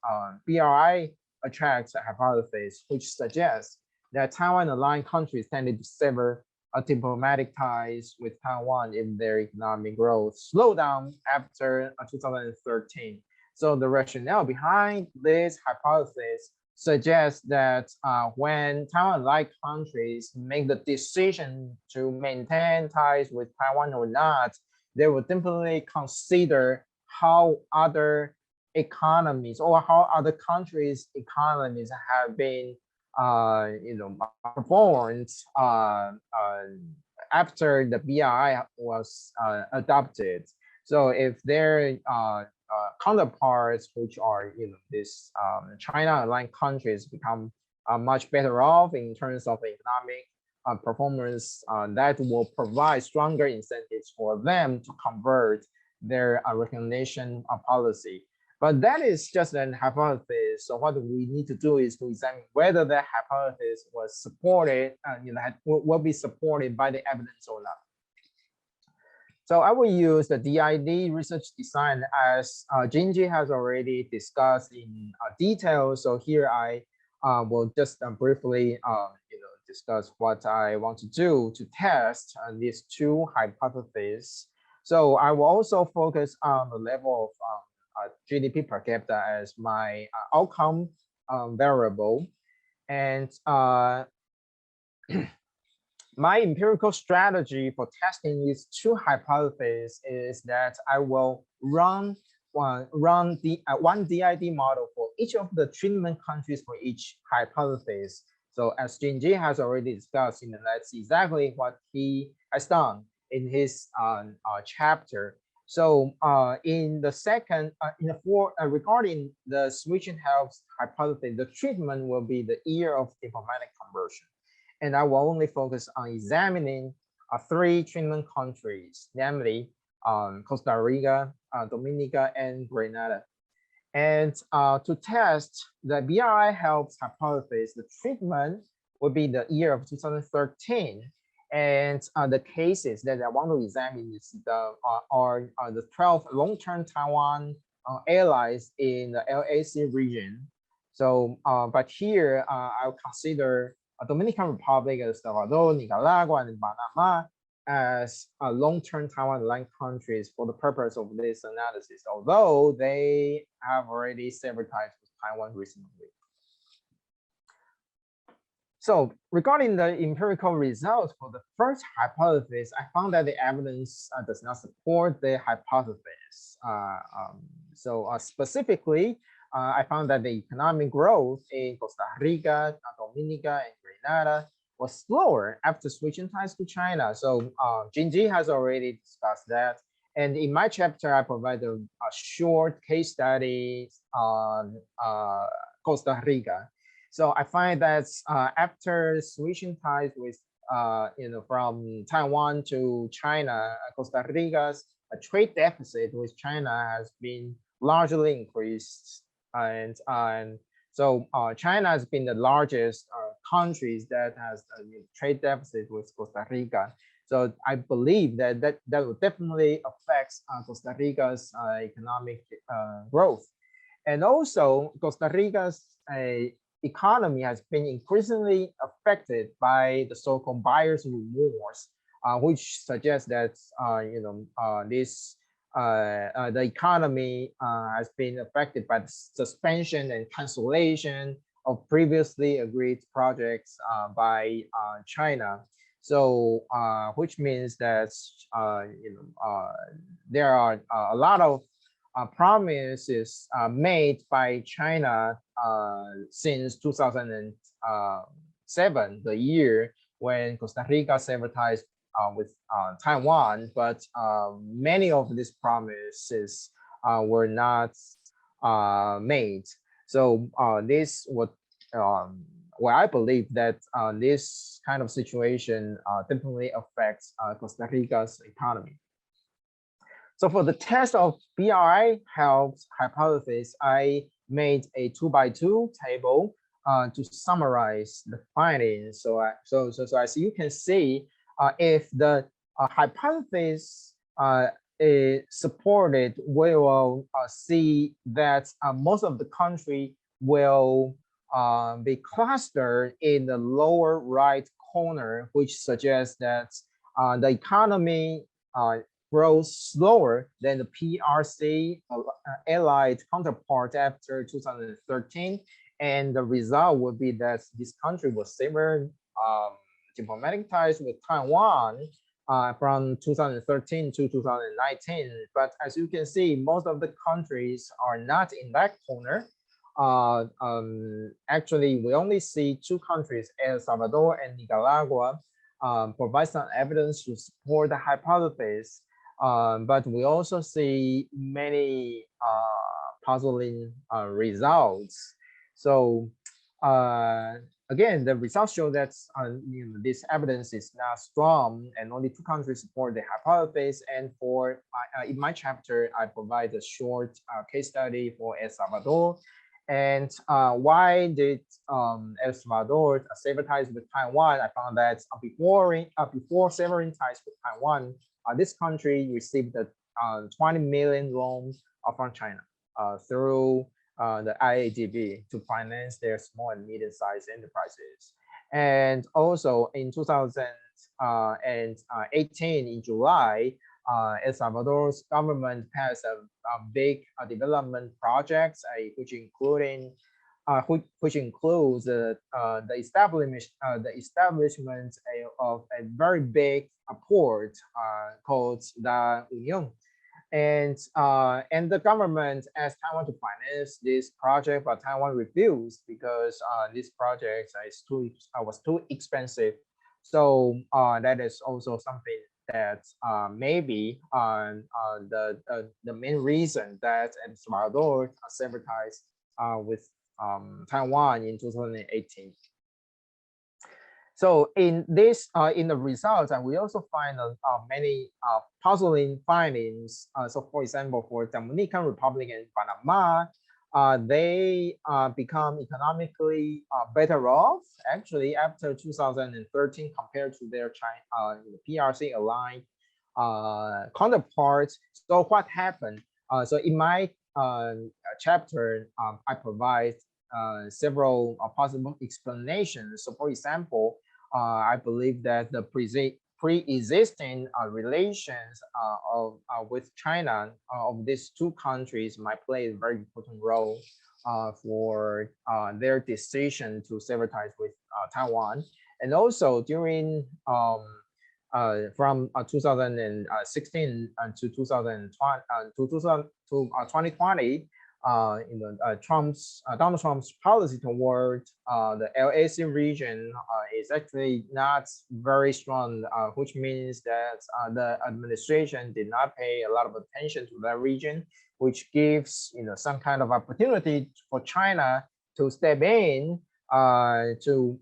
BRI attracts hypothesis, which suggests that Taiwan-aligned countries tended to sever diplomatic ties with Taiwan if their economic growth slowed down after 2013. So the rationale behind this hypothesis suggests that when Taiwan-like countries make the decision to maintain ties with Taiwan or not, they will definitely consider how other economies or how other countries' economies have been performed after the BRI was adopted. So if their counterparts, which are this China-aligned countries, become much better off in terms of economic performance, that will provide stronger incentives for them to convert their recognition policy. But that is just an hypothesis. So what we need to do is to examine whether that hypothesis was supported, will be supported by the evidence or not. So I will use the DID research design as Jinji has already discussed in detail. So here I will just briefly discuss what I want to do to test these two hypotheses. So I will also focus on the level of GDP per capita as my outcome variable. And my empirical strategy for testing these two hypotheses is that I will run one DID model for each of the treatment countries for each hypothesis. So as Jinji has already discussed, that's exactly what he has done in his chapter. So in the second, regarding the switching helps hypothesis, the treatment will be the year of diplomatic conversion. And I will only focus on examining three treatment countries, namely Costa Rica, Dominica, and Grenada. And to test the BRI helps hypothesis, the treatment will be the year of 2013. And the cases that I want to examine is are the 12 long-term Taiwan allies in the LAC region. So, but here I'll consider Dominican Republic, El Salvador, Nicaragua, and Panama as long-term Taiwan-aligned countries for the purpose of this analysis, although they have already severed ties with Taiwan recently. So regarding the empirical results for the first hypothesis, I found that the evidence does not support the hypothesis. Specifically, I found that the economic growth in Costa Rica, Dominica, and Grenada was slower after switching ties to China. So Jinji has already discussed that. And in my chapter, I provide a short case study on Costa Rica. So I find that after switching ties with, from Taiwan to China, Costa Rica's trade deficit with China has been largely increased. And so China has been the largest countries that has a trade deficit with Costa Rica. So I believe that will definitely affect Costa Rica's economic growth. And also Costa Rica's economy has been increasingly affected by the so-called buyer's remorse, which suggests that the economy has been affected by the suspension and cancellation of previously agreed projects by China. So, which means that there are a lot of promises made by China since 2007, the year when Costa Rica severed ties with Taiwan, but many of these promises were not made. So this would, well, I believe that this kind of situation definitely affects Costa Rica's economy. So for the test of BRI health hypothesis, I made a 2x2 table to summarize the findings. So as you can see, if the hypothesis is supported, we will see that most of the country will be clustered in the lower right corner, which suggests that the economy grows slower than the PRC allied counterpart after 2013. And the result would be that this country will sever diplomatic ties with Taiwan from 2013 to 2019. But as you can see, most of the countries are not in that corner. Actually, we only see two countries, El Salvador and Nicaragua, provide some evidence to support the hypothesis. But we also see many puzzling results. So again, the results show that this evidence is not strong, and only two countries support the hypothesis. And for in my chapter, I provide a short case study for El Salvador. And why did El Salvador sever ties with Taiwan? I found that before severing ties with Taiwan, this country received a 20 million loan from China through the IADB to finance their small and medium-sized enterprises. And also in 2018, in July, El Salvador's government passed a big development projects, which includes the establishment of a very big port called the Union. And the government asked Taiwan to finance this project, but Taiwan refused because this project was too expensive. So that is also something that maybe the main reason that El Salvador severed ties with Taiwan in 2018. So in this, in the results, we also find many puzzling findings. So for example, for Dominican Republic and Panama, they become economically better off actually after 2013 compared to their PRC aligned counterparts. So what happened? So in my chapter, I provide several possible explanations. So for example, I believe that the pre-existing relations with China of these two countries might play a very important role for their decision to sever ties with Taiwan. And also during from 2016 to 2020, Donald Trump's policy toward the LAC region is actually not very strong, which means that the administration did not pay a lot of attention to that region, which gives some kind of opportunity for China to step in to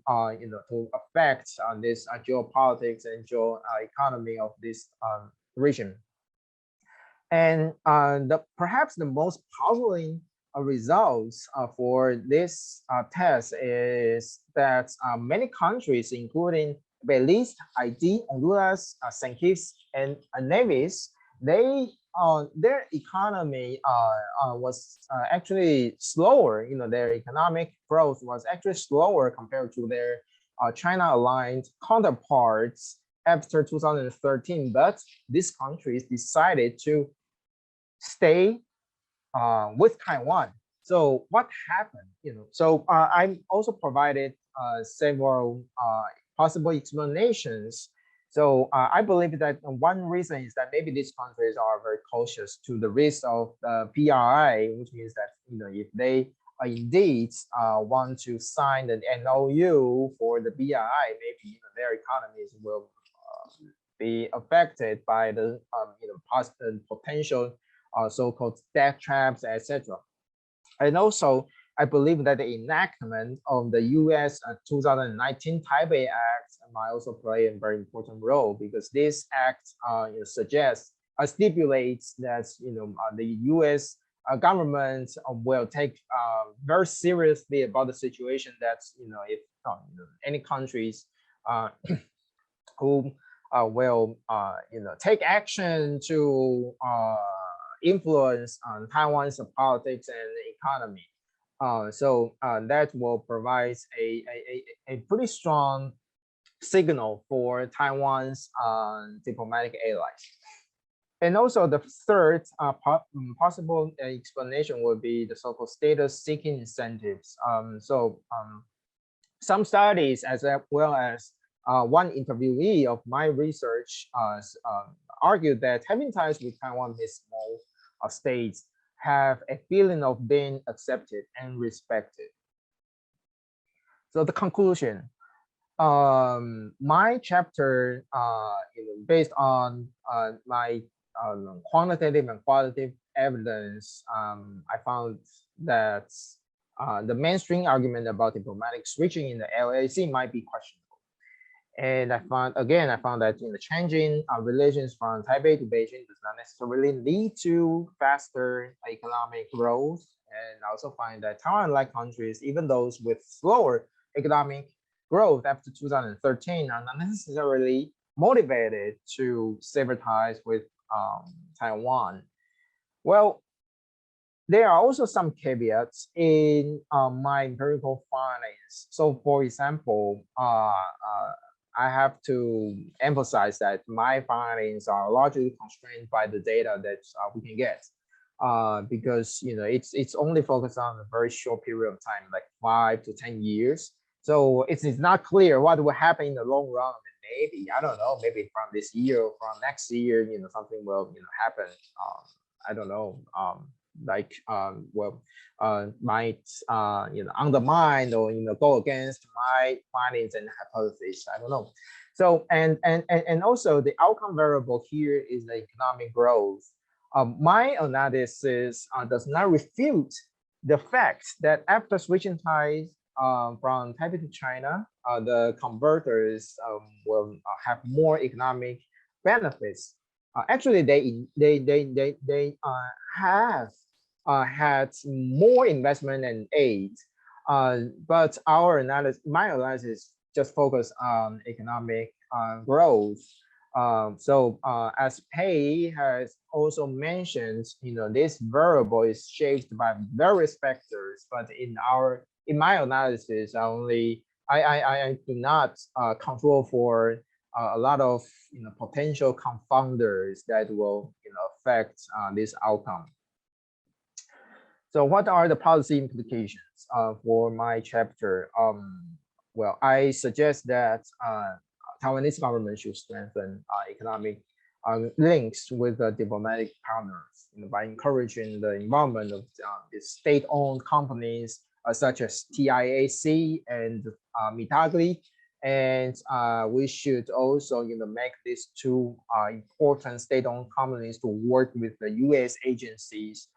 affect this geopolitics and economy of this region. And perhaps the most puzzling results for this test is that many countries, including Belize, Haiti, Honduras, St. Kitts, and Nevis, their economy was actually slower. Their economic growth was actually slower compared to their China-aligned counterparts after 2013. But these countries decided to stay with Taiwan. So what happened? So I also provided several possible explanations. So I believe that one reason is that maybe these countries are very cautious to the risk of the PRI, which means that if they indeed want to sign an MOU for the BRI, maybe their economies will be affected by the potential so-called debt traps, etc. And also, I believe that the enactment of the U.S. 2019 Taipei Act might also play a very important role, because this act stipulates that the U.S. Government will take very seriously about the situation that if any countries who will take action to influence on Taiwan's politics and economy. So that will provide a pretty strong signal for Taiwan's diplomatic allies. And also the third possible explanation would be the so-called status-seeking incentives. Some studies, as well as one interviewee of my research, argued that having ties with Taiwan is small states have a feeling of being accepted and respected. So the conclusion, my chapter, based on my quantitative and qualitative evidence, I found that the mainstream argument about diplomatic switching in the LAC might be questionable. And I found that the changing relations from Taipei to Beijing does not necessarily lead to faster economic growth. And I also find that Taiwan-like countries, even those with slower economic growth after 2013, are not necessarily motivated to sever ties with Taiwan. Well, there are also some caveats in my empirical findings. So, for example, I have to emphasize that my findings are largely constrained by the data that we can get, because it's only focused on a very short period of time, like 5 to 10 years. So it's not clear what will happen in the long run. Maybe, I don't know, maybe from this year or from next year, something will happen. I don't know, might undermine or go against my findings and hypotheses. I don't know. So and also the outcome variable here is the economic growth. My analysis does not refute the fact that after switching ties from Taipei to China, the converters will have more economic benefits. Actually, they have had more investment and aid, but my analysis just focused on economic growth. So as Pei has also mentioned, this variable is shaped by various factors, but in my analysis, I do not control for a lot of potential confounders that will affect this outcome. So what are the policy implications for my chapter? Well, I suggest that Taiwanese government should strengthen economic links with the diplomatic partners, by encouraging the involvement of the state-owned companies such as TIAC and Mitagli. And we should also, make these two important state-owned companies to work with the U.S. agencies,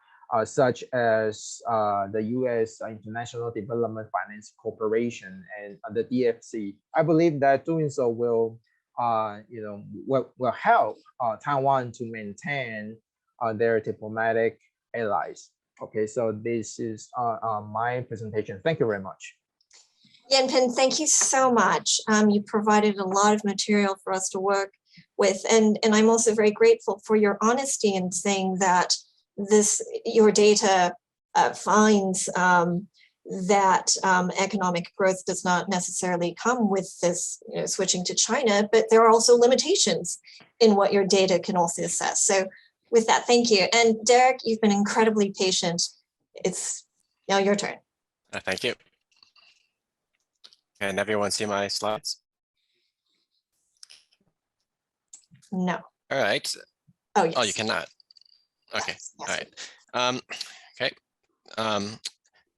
such as the U.S. International Development Finance Corporation and the DFC. I believe that doing so will, will help Taiwan to maintain their diplomatic allies. Okay, so this is my presentation. Thank you very much. Yanping, thank you so much. You provided a lot of material for us to work with, and I'm also very grateful for your honesty in saying that your data finds that economic growth does not necessarily come with this switching to China, but there are also limitations in what your data can also assess. So with that, thank you. And Derek, you've been incredibly patient. It's now your turn. Thank you. Can everyone see my slides? No. All right. Oh, yes. Oh, you cannot. Okay. Yes, All right. Okay.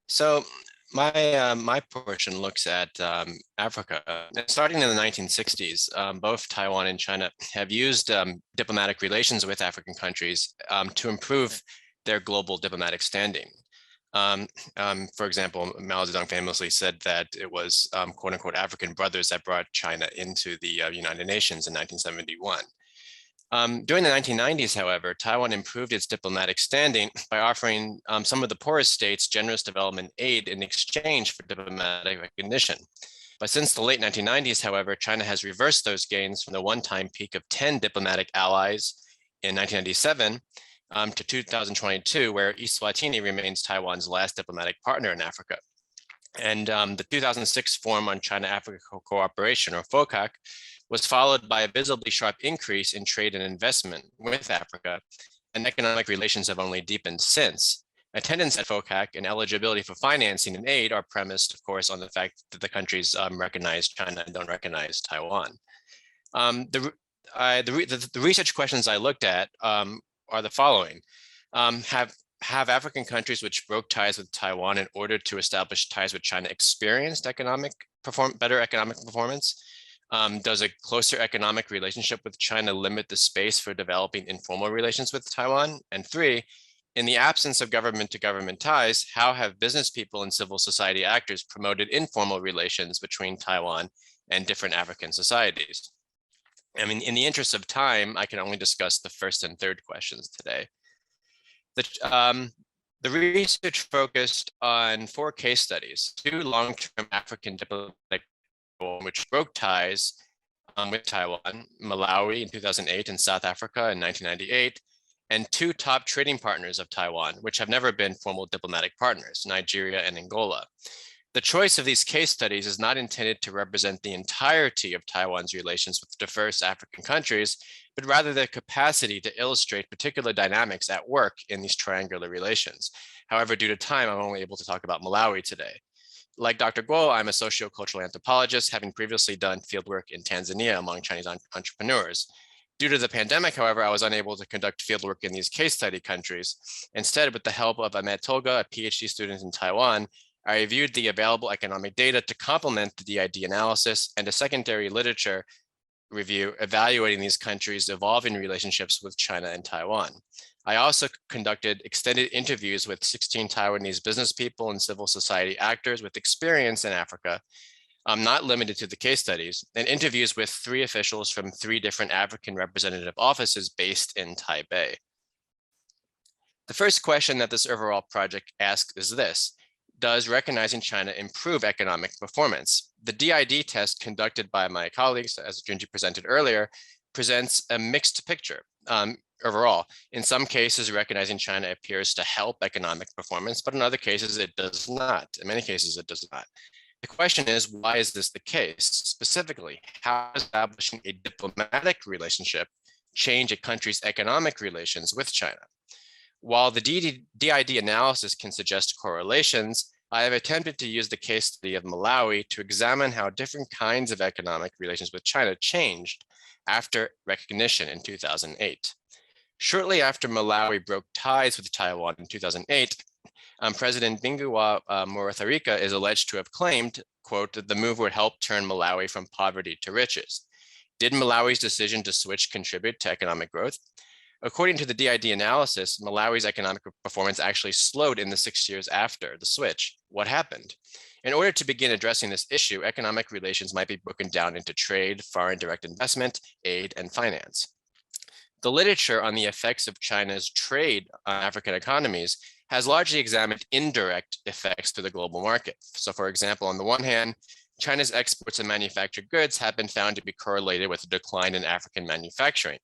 So my portion looks at Africa. Starting in the 1960s, both Taiwan and China have used diplomatic relations with African countries to improve their global diplomatic standing. For example, Mao Zedong famously said that it was quote unquote African brothers that brought China into the United Nations in 1971. During the 1990s, however, Taiwan improved its diplomatic standing by offering some of the poorest states generous development aid in exchange for diplomatic recognition. But since the late 1990s, however, China has reversed those gains from the one-time peak of 10 diplomatic allies in 1997 to 2022, where Eswatini remains Taiwan's last diplomatic partner in Africa. And the 2006 Forum on China-Africa Cooperation, or FOCAC, was followed by a visibly sharp increase in trade and investment with Africa, and economic relations have only deepened since. Attendance at FOCAC and eligibility for financing and aid are premised, of course, on the fact that the countries recognize China and don't recognize Taiwan. The research questions I looked at are the following. Have African countries which broke ties with Taiwan in order to establish ties with China experienced better economic performance? Does a closer economic relationship with China limit the space for developing informal relations with Taiwan? And 3, in the absence of government-to-government ties, how have business people and civil society actors promoted informal relations between Taiwan and different African societies? I mean, in the interest of time, I can only discuss the first and third questions today. The research focused on 4 case studies, 2 long-term African diplomatic which broke ties with Taiwan, Malawi in 2008 and South Africa in 1998, and 2 top trading partners of Taiwan, which have never been formal diplomatic partners, Nigeria and Angola. The choice of these case studies is not intended to represent the entirety of Taiwan's relations with diverse African countries, but rather their capacity to illustrate particular dynamics at work in these triangular relations. However, due to time, I'm only able to talk about Malawi today. Like Dr. Guo, I'm a sociocultural anthropologist, having previously done fieldwork in Tanzania among Chinese entrepreneurs. Due to the pandemic, however, I was unable to conduct fieldwork in these case study countries. Instead, with the help of Ahmed Tolga, a PhD student in Taiwan, I reviewed the available economic data to complement the DID analysis and a secondary literature review evaluating these countries' evolving relationships with China and Taiwan. I also conducted extended interviews with 16 Taiwanese business people and civil society actors with experience in Africa, not limited to the case studies, and interviews with 3 officials from 3 different African representative offices based in Taipei. The first question that this overall project asks is this: does recognizing China improve economic performance? The DID test conducted by my colleagues, as Junji presented earlier, presents a mixed picture. Overall, in some cases, recognizing China appears to help economic performance, but in other cases, it does not. In many cases, it does not. The question is, why is this the case? Specifically, how does establishing a diplomatic relationship change a country's economic relations with China? While the DID analysis can suggest correlations, I have attempted to use the case study of Malawi to examine how different kinds of economic relations with China changed after recognition in 2008. Shortly after Malawi broke ties with Taiwan in 2008, President Bingu wa Mutharika is alleged to have claimed, quote, that the move would help turn Malawi from poverty to riches. Did Malawi's decision to switch contribute to economic growth? According to the DID analysis, Malawi's economic performance actually slowed in the 6 years after the switch. What happened? In order to begin addressing this issue, economic relations might be broken down into trade, foreign direct investment, aid, and finance. The literature on the effects of China's trade on African economies has largely examined indirect effects to the global market. So for example, on the one hand, China's exports of manufactured goods have been found to be correlated with a decline in African manufacturing.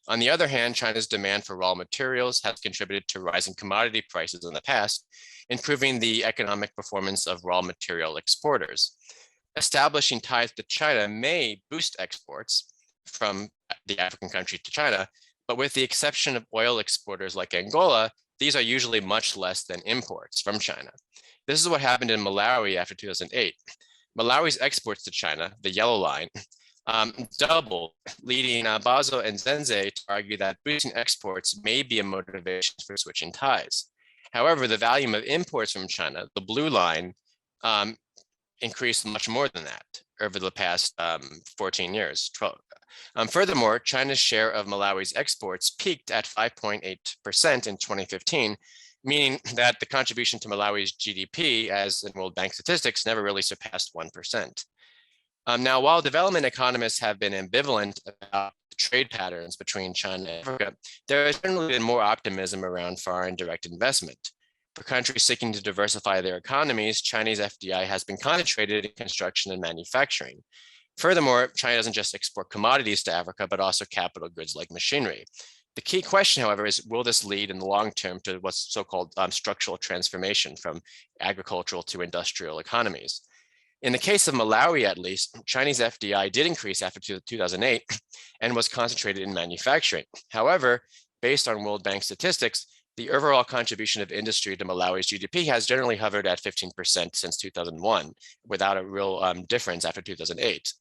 On the other hand, China's demand for raw materials has contributed to rising commodity prices in the past, improving the economic performance of raw material exporters. Establishing ties to China may boost exports from the African country to China, but with the exception of oil exporters like Angola, these are usually much less than imports from China. This is what happened in Malawi after 2008. Malawi's exports to China, the yellow line, doubled, leading Bazo and Zenze to argue that boosting exports may be a motivation for switching ties. However, the volume of imports from China, the blue line, increased much more than that over the past 14 years. Furthermore, China's share of Malawi's exports peaked at 5.8% in 2015, meaning that the contribution to Malawi's GDP, as in World Bank statistics, never really surpassed 1%. Now, while development economists have been ambivalent about the trade patterns between China and Africa, there has generally been more optimism around foreign direct investment. For countries seeking to diversify their economies, Chinese FDI has been concentrated in construction and manufacturing. Furthermore, China doesn't just export commodities to Africa, but also capital goods like machinery. The key question, however, is will this lead in the long term to what's so-called structural transformation from agricultural to industrial economies? In the case of Malawi, at least, Chinese FDI did increase after 2008 and was concentrated in manufacturing. However, based on World Bank statistics, the overall contribution of industry to Malawi's GDP has generally hovered at 15% since 2001, without a real difference after 2008.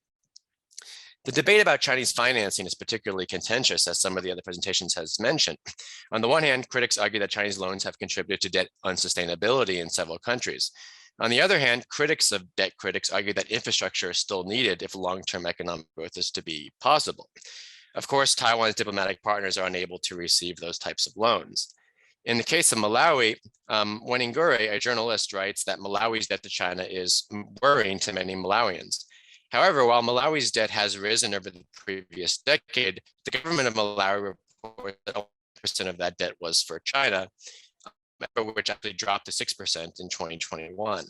The debate about Chinese financing is particularly contentious, as some of the other presentations has mentioned. On the one hand, critics argue that Chinese loans have contributed to debt unsustainability in several countries. On the other hand, critics of debt critics argue that infrastructure is still needed if long-term economic growth is to be possible. Of course, Taiwan's diplomatic partners are unable to receive those types of loans. In the case of Malawi, Weningure, a journalist, writes that Malawi's debt to China is worrying to many Malawians. However, while Malawi's debt has risen over the previous decade, the government of Malawi reports that 1% of that debt was for China, which actually dropped to 6% in 2021.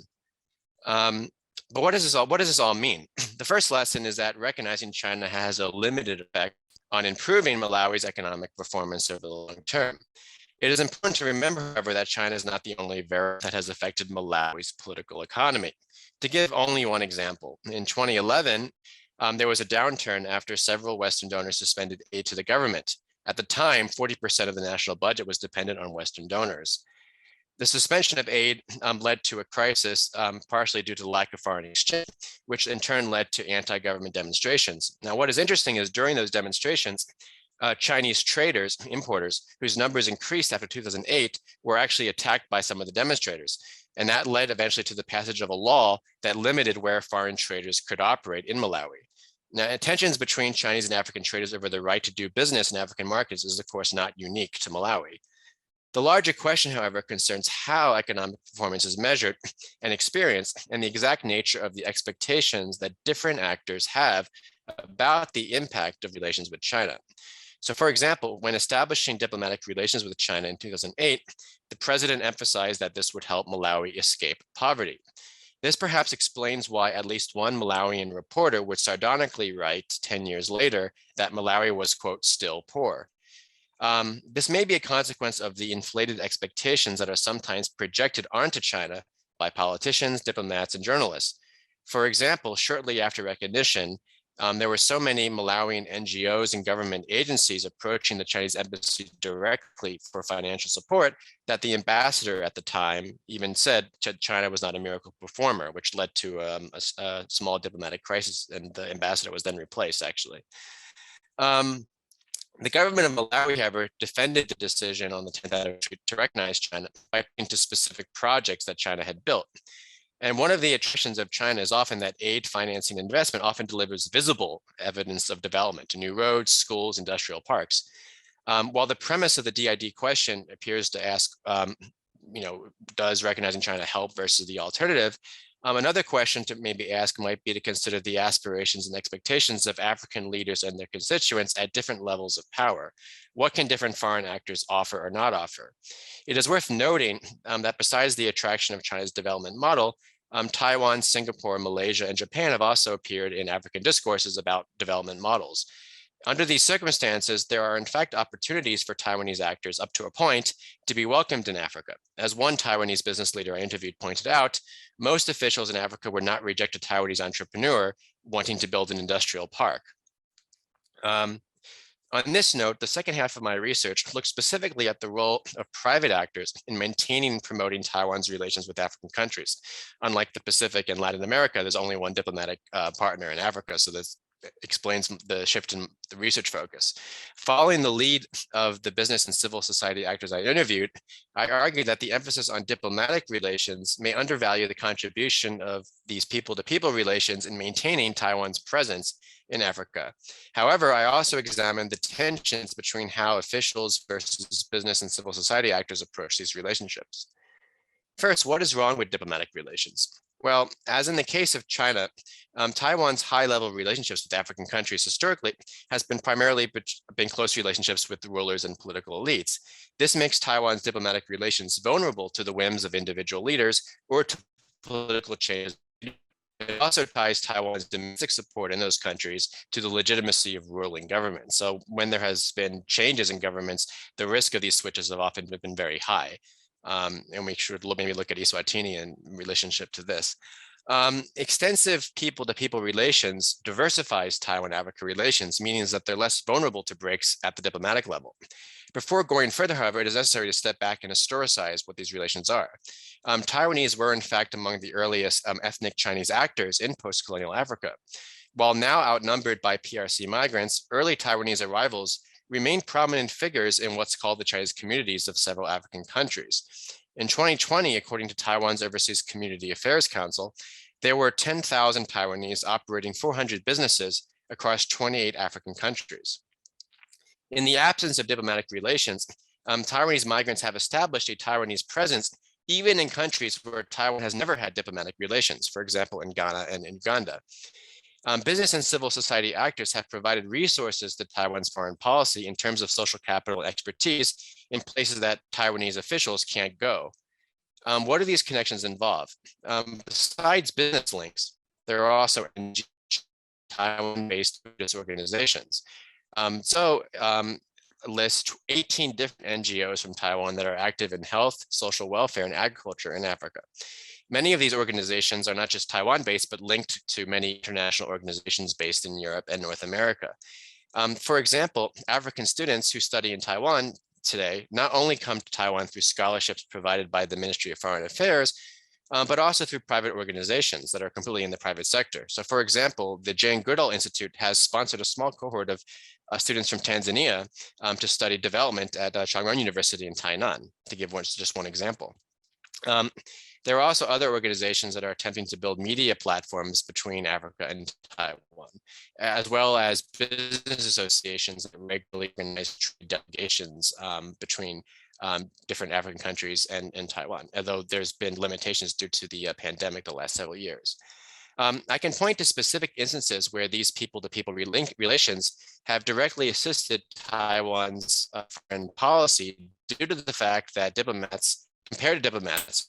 But what does this all mean? The first lesson is that recognizing China has a limited effect on improving Malawi's economic performance over the long term. It is important to remember, however, that China is not the only variable that has affected Malawi's political economy. To give only one example, in 2011, there was a downturn after several Western donors suspended aid to the government. At the time, 40% of the national budget was dependent on Western donors. The suspension of aid led to a crisis, partially due to the lack of foreign exchange, which in turn led to anti-government demonstrations. Now, what is interesting is during those demonstrations, Chinese traders, importers, whose numbers increased after 2008, were actually attacked by some of the demonstrators. And that led eventually to the passage of a law that limited where foreign traders could operate in Malawi. Now, tensions between Chinese and African traders over the right to do business in African markets is, of course, not unique to Malawi. The larger question, however, concerns how economic performance is measured and experienced, and the exact nature of the expectations that different actors have about the impact of relations with China. So for example, when establishing diplomatic relations with China in 2008, the president emphasized that this would help Malawi escape poverty. This perhaps explains why at least one Malawian reporter would sardonically write 10 years later that Malawi was, quote, still poor. This may be a consequence of the inflated expectations that are sometimes projected onto China by politicians, diplomats, and journalists. For example, shortly after recognition, there were so many Malawian NGOs and government agencies approaching the Chinese embassy directly for financial support that the ambassador at the time even said China was not a miracle performer, which led to a small diplomatic crisis, and the ambassador was then replaced, actually. The government of Malawi, however, defended the decision on the 10th anniversary to recognize China by pointing to specific projects that China had built. And one of the attractions of China is often that aid, financing, and investment often delivers visible evidence of development to new roads, schools, industrial parks. While the premise of the DID question appears to ask, does recognizing China help versus the alternative? Another question to maybe ask might be to consider the aspirations and expectations of African leaders and their constituents at different levels of power. What can different foreign actors offer or not offer? It is worth noting that besides the attraction of China's development model, Taiwan, Singapore, Malaysia, and Japan have also appeared in African discourses about development models. Under these circumstances, there are in fact opportunities for Taiwanese actors up to a point to be welcomed in Africa. As one Taiwanese business leader I interviewed pointed out, most officials in Africa would not reject a Taiwanese entrepreneur wanting to build an industrial park. On this note, the second half of my research looked specifically at the role of private actors in maintaining and promoting Taiwan's relations with African countries. Unlike the Pacific and Latin America, there's only one diplomatic partner in Africa, so this explains the shift in the research focus. Following the lead of the business and civil society actors I interviewed, I argued that the emphasis on diplomatic relations may undervalue the contribution of these people-to-people relations in maintaining Taiwan's presence in Africa. However, I also examined the tensions between how officials versus business and civil society actors approach these relationships. First, what is wrong with diplomatic relations? Well, as in the case of China, Taiwan's high-level relationships with African countries historically has been primarily been close relationships with the rulers and political elites. This makes Taiwan's diplomatic relations vulnerable to the whims of individual leaders or to political changes. It also ties Taiwan's domestic support in those countries to the legitimacy of ruling governments. So when there has been changes in governments, the risk of these switches have often been very high. And we should maybe look at Eswatini in relationship to this. Extensive people-to-people relations diversifies Taiwan-Africa relations, meaning that they're less vulnerable to breaks at the diplomatic level. Before going further, however, it is necessary to step back and historicize what these relations are. Taiwanese were, in fact, among the earliest ethnic Chinese actors in post-colonial Africa. While now outnumbered by PRC migrants, early Taiwanese arrivals remain prominent figures in what's called the Chinese communities of several African countries. In 2020, according to Taiwan's Overseas Community Affairs Council, there were 10,000 Taiwanese operating 400 businesses across 28 African countries. In the absence of diplomatic relations, Taiwanese migrants have established a Taiwanese presence even in countries where Taiwan has never had diplomatic relations, for example, in Ghana and in Uganda. Business and civil society actors have provided resources to Taiwan's foreign policy in terms of social capital and expertise in places that Taiwanese officials can't go. What do these connections involve? Besides business links, there are also Taiwan-based organizations. List 18 different NGOs from Taiwan that are active in health, social welfare, and agriculture in Africa. Many of these organizations are not just Taiwan-based, but linked to many international organizations based in Europe and North America. For example, African students who study in Taiwan today not only come to Taiwan through scholarships provided by the Ministry of Foreign Affairs, but also through private organizations that are completely in the private sector. So for example, the Jane Goodall Institute has sponsored a small cohort of students from Tanzania to study development at Chang'an University in Tainan, to give just one example. There are also other organizations that are attempting to build media platforms between Africa and Taiwan, as well as business associations that regularly organize delegations between different African countries and Taiwan, although there's been limitations due to the pandemic the last several years. I can point to specific instances where these people-to-people relations have directly assisted Taiwan's foreign policy due to the fact that compared to diplomats,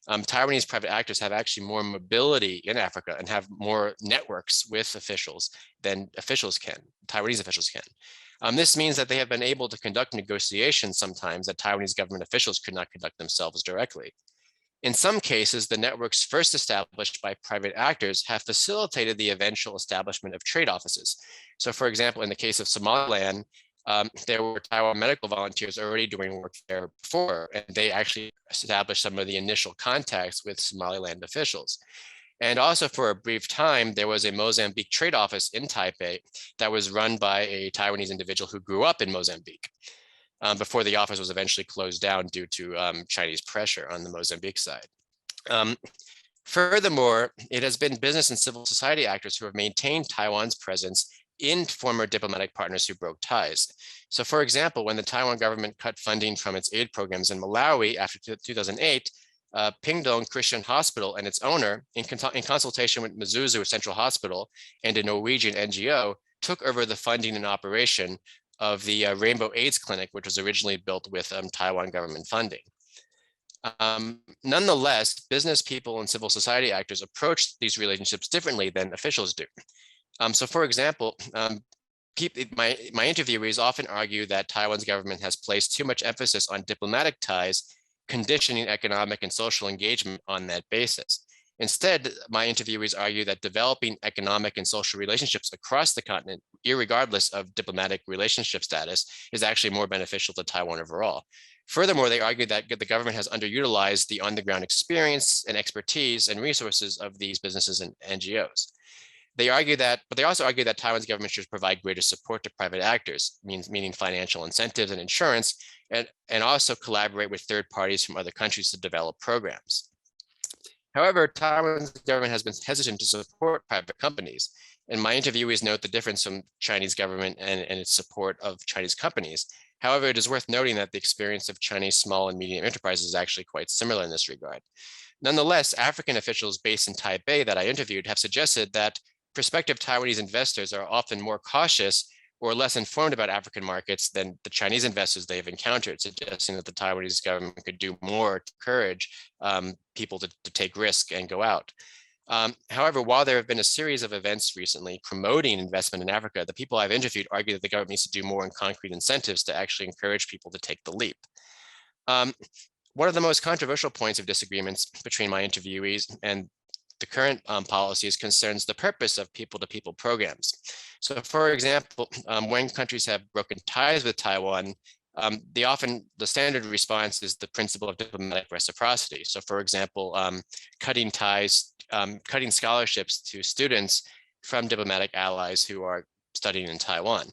Taiwanese private actors have actually more mobility in Africa and have more networks with officials than Taiwanese officials can. This means that they have been able to conduct negotiations sometimes that Taiwanese government officials could not conduct themselves directly. In some cases, the networks first established by private actors have facilitated the eventual establishment of trade offices. So for example, in the case of Somaliland, there were Taiwan medical volunteers already doing work there before, and they actually established some of the initial contacts with Somaliland officials. And also for a brief time, there was a Mozambique trade office in Taipei that was run by a Taiwanese individual who grew up in Mozambique before the office was eventually closed down due to Chinese pressure on the Mozambique side. Furthermore, it has been business and civil society actors who have maintained Taiwan's presence in former diplomatic partners who broke ties. So for example, when the Taiwan government cut funding from its aid programs in Malawi after 2008, Pingdong Christian Hospital and its owner, in consultation with Mzuzu Central Hospital and a Norwegian NGO, took over the funding and operation of the Rainbow AIDS Clinic, which was originally built with Taiwan government funding. Nonetheless, business people and civil society actors approach these relationships differently than officials do. So for example, my interviewees often argue that Taiwan's government has placed too much emphasis on diplomatic ties, conditioning economic and social engagement on that basis. Instead, my interviewees argue that developing economic and social relationships across the continent, irregardless of diplomatic relationship status, is actually more beneficial to Taiwan overall. Furthermore, they argue that the government has underutilized the on-the-ground experience and expertise and resources of these businesses and NGOs. They argue that, but they also argue that Taiwan's government should provide greater support to private actors, meaning financial incentives and insurance, and also collaborate with third parties from other countries to develop programs. However, Taiwan's government has been hesitant to support private companies. And my interviewees note the difference from Chinese government and its support of Chinese companies. However, it is worth noting that the experience of Chinese small and medium enterprises is actually quite similar in this regard. Nonetheless, African officials based in Taipei that I interviewed have suggested that prospective Taiwanese investors are often more cautious or less informed about African markets than the Chinese investors they've encountered, suggesting that the Taiwanese government could do more to encourage people to take risk and go out. However, while there have been a series of events recently promoting investment in Africa, the people I've interviewed argue that the government needs to do more in concrete incentives to actually encourage people to take the leap. One of the most controversial points of disagreements between my interviewees and the current policies concerns the purpose of people-to-people programs. So for example, when countries have broken ties with Taiwan, the standard response is the principle of diplomatic reciprocity. So for example, cutting scholarships to students from diplomatic allies who are studying in Taiwan.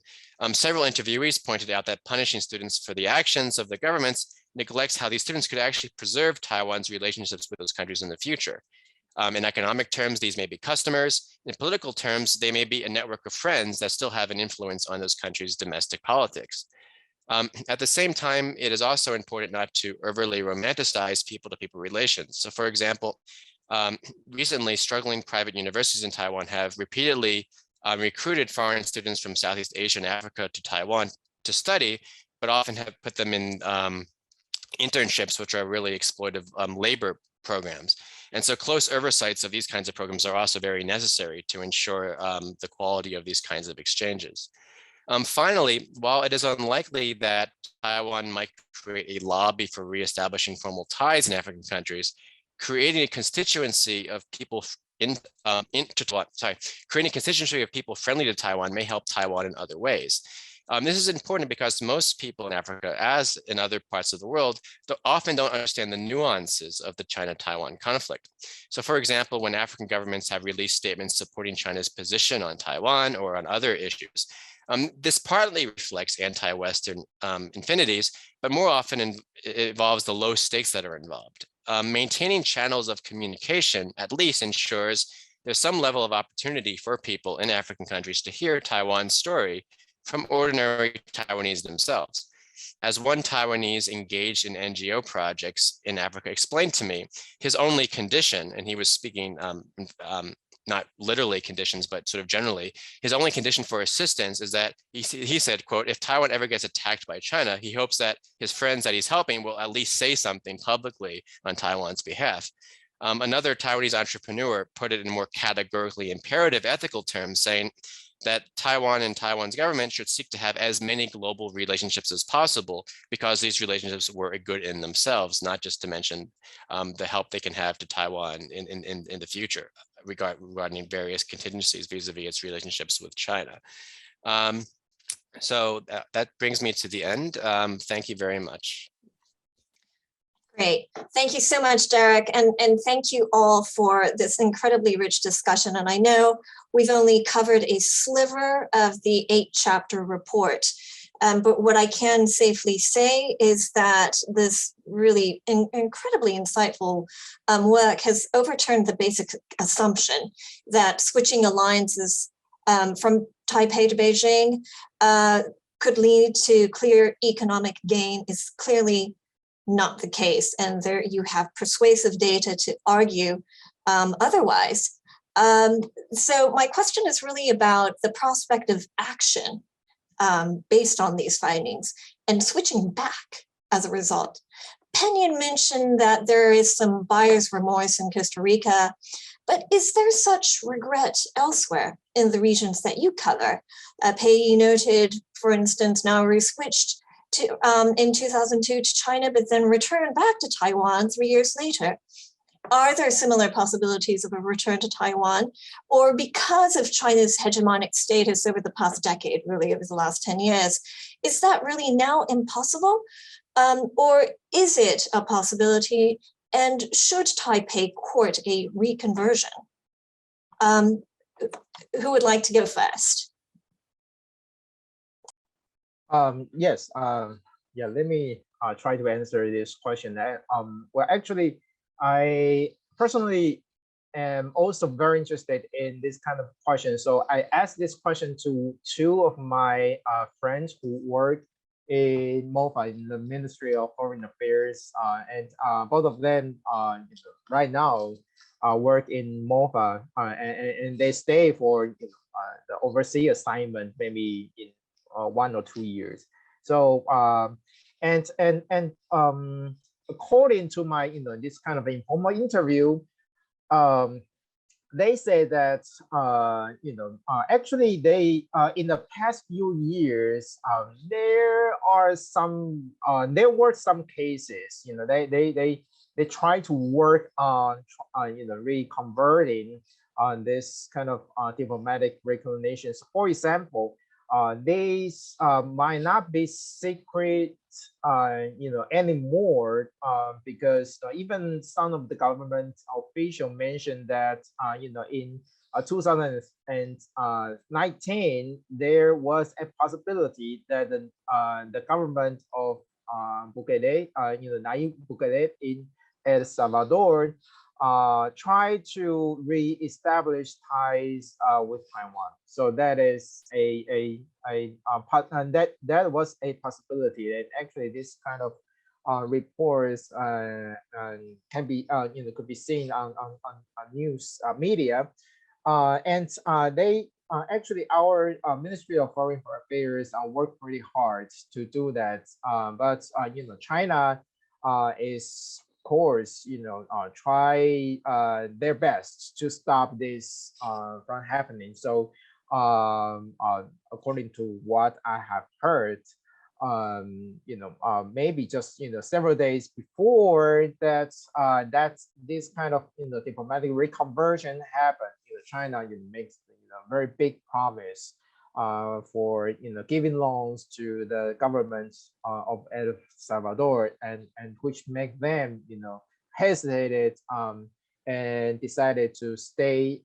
Several interviewees pointed out that punishing students for the actions of the governments neglects how these students could actually preserve Taiwan's relationships with those countries in the future. In economic terms, these may be customers. In political terms, they may be a network of friends that still have an influence on those countries' domestic politics. At the same time, it is also important not to overly romanticize people-to-people relations. So for example, recently struggling private universities in Taiwan have repeatedly recruited foreign students from Southeast Asia and Africa to Taiwan to study, but often have put them in internships, which are really exploitive labor programs. And so close oversights of these kinds of programs are also very necessary to ensure the quality of these kinds of exchanges. Finally, while it is unlikely that Taiwan might create a lobby for reestablishing formal ties in African countries, creating a constituency of people creating a constituency of people friendly to Taiwan may help Taiwan in other ways. This is important because most people in Africa, as in other parts of the world, often don't understand the nuances of the China-Taiwan conflict. So for example, when African governments have released statements supporting China's position on Taiwan or on other issues, this partly reflects anti-Western infinities, but more often it involves the low stakes that are involved. Maintaining channels of communication at least ensures there's some level of opportunity for people in African countries to hear Taiwan's story from ordinary Taiwanese themselves. As one Taiwanese engaged in NGO projects in Africa explained to me, his only condition, and he was speaking not literally conditions, but sort of generally, his only condition for assistance is that he said, quote, if Taiwan ever gets attacked by China, he hopes that his friends that he's helping will at least say something publicly on Taiwan's behalf. Another Taiwanese entrepreneur put it in more categorically imperative ethical terms, saying that Taiwan and Taiwan's government should seek to have as many global relationships as possible because these relationships were a good in themselves, not just to mention the help they can have to Taiwan in the future regarding various contingencies vis-a-vis its relationships with China. So that brings me to the end. Thank you very much. Great. Thank you so much, Derek. And thank you all for this incredibly rich discussion. And I know we've only covered a sliver of the 8-chapter report. But what I can safely say is that this really incredibly insightful work has overturned the basic assumption that switching alliances from Taipei to Beijing could lead to clear economic gain is clearly not the case. And there you have persuasive data to argue otherwise. So my question is really about the prospect of action based on these findings and switching back as a result. Penyon mentioned that there is some buyer's remorse in Costa Rica, but is there such regret elsewhere in the regions that you cover? Pei noted, for instance, Nauru switched to, in 2002 to China, but then returned back to Taiwan 3 years later. Are there similar possibilities of a return to Taiwan? Or because of China's hegemonic status over the past decade, really over the last 10 years, is that really now impossible? Or is it a possibility? And should Taipei court a reconversion? Who would like to go first? Yes. Yeah. Let me try to answer this question. Well, actually, I personally am also very interested in this kind of question. So I asked this question to two of my friends who work in MOFA, in the Ministry of Foreign Affairs, and both of them right now work in MOFA, and they stay for the overseas assignment, maybe in 1 or 2 years. So according to my this kind of informal interview, they say that actually they in the past few years there were some cases they try to work on reconverting on this kind of diplomatic recognitions. For example, these might not be secret anymore, because even some of the government official mentioned that in 2019 there was a possibility that the government of Bukele, Nayib Bukele in El Salvador, try to re-establish ties with Taiwan. So that is a part, and that was a possibility. And actually, this kind of reports can be could be seen on news media, and they actually our Ministry of Foreign Affairs worked pretty hard to do that. But China is, of course, try their best to stop this from happening. So according to what I have heard, maybe just several days before that, this kind of diplomatic reconversion happened. China makes very big promise for giving loans to the government of El Salvador, and which make them hesitated and decided to stay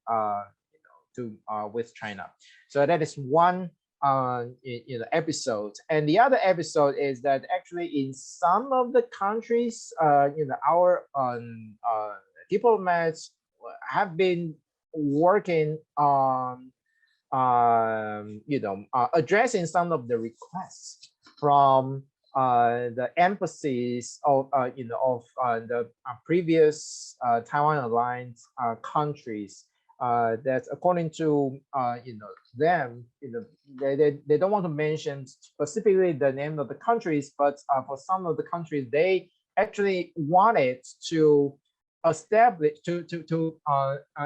with China. So that is one episode. And the other episode is that actually in some of the countries, our diplomats have been working on addressing some of the requests from the embassies of the previous Taiwan Alliance countries. That according to them, they don't want to mention specifically the name of the countries, but for some of the countries they actually wanted to establish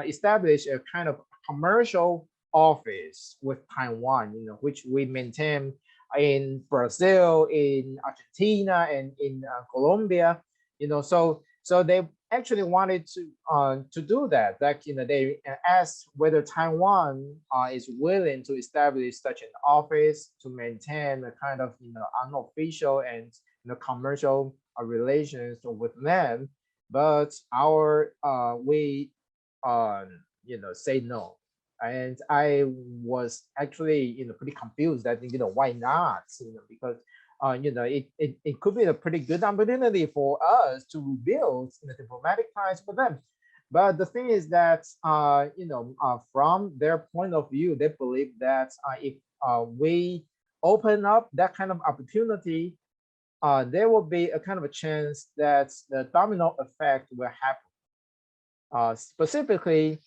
establish a kind of commercial office with Taiwan, which we maintain in Brazil, in Argentina, and in Colombia. So they actually wanted to do that. Like they asked whether Taiwan is willing to establish such an office to maintain a kind of unofficial and commercial relations with them, but our we say no. And I was actually pretty confused. I think why not? Because it could be a pretty good opportunity for us to rebuild diplomatic ties with them. But the thing is that from their point of view, they believe that if we open up that kind of opportunity, there will be a kind of a chance that the domino effect will happen. Specifically,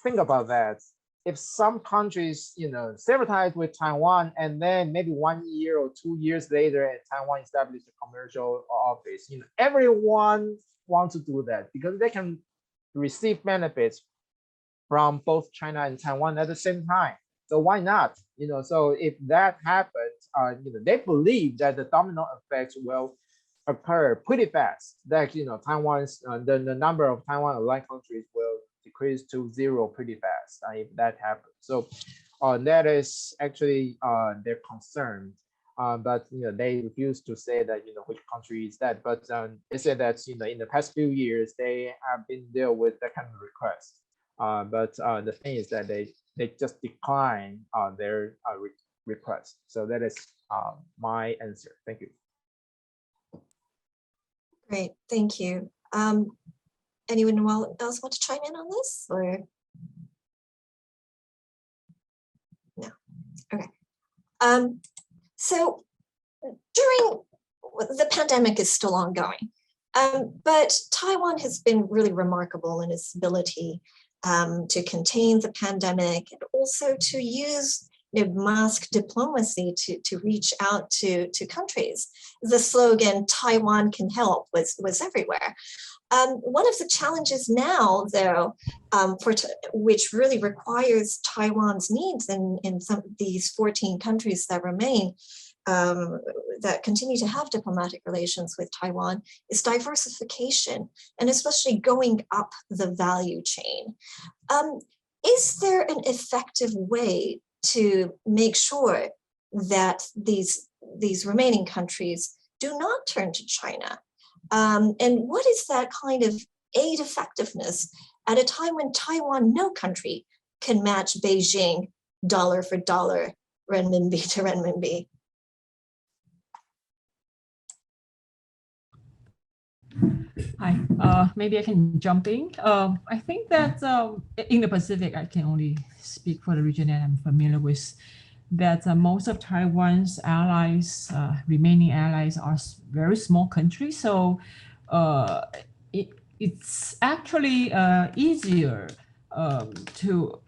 think about that. If some countries, sever ties with Taiwan, and then maybe 1 year or 2 years later, and Taiwan established a commercial office, everyone wants to do that because they can receive benefits from both China and Taiwan at the same time. So why not? So if that happens, they believe that the domino effects will occur pretty fast. That Taiwan's the number of Taiwan aligned countries will decrease to 0 pretty fast if that happens. So that is actually their concern. But they refuse to say that which country is that. But they said that in the past few years they have been dealt with that kind of request. But the thing is that they just decline their request. So that is my answer. Thank you. Great, thank you. Anyone else want to chime in on this, or no? Okay. So during the pandemic is still ongoing, but Taiwan has been really remarkable in its ability to contain the pandemic and also to use mask diplomacy to reach out to countries. The slogan "Taiwan can help" was everywhere. One of the challenges now, though, which really requires Taiwan's needs in some of these 14 countries that remain, that continue to have diplomatic relations with Taiwan, is diversification, and especially going up the value chain. Is there an effective way to make sure that these remaining countries do not turn to China? And what is that kind of aid effectiveness at a time when Taiwan, no country can match Beijing dollar for dollar, renminbi to renminbi? Hi, maybe I can jump in. I think that in the Pacific, I can only speak for the region that I'm familiar with, that most of Taiwan's allies, remaining allies, are very small countries. So it's actually easier to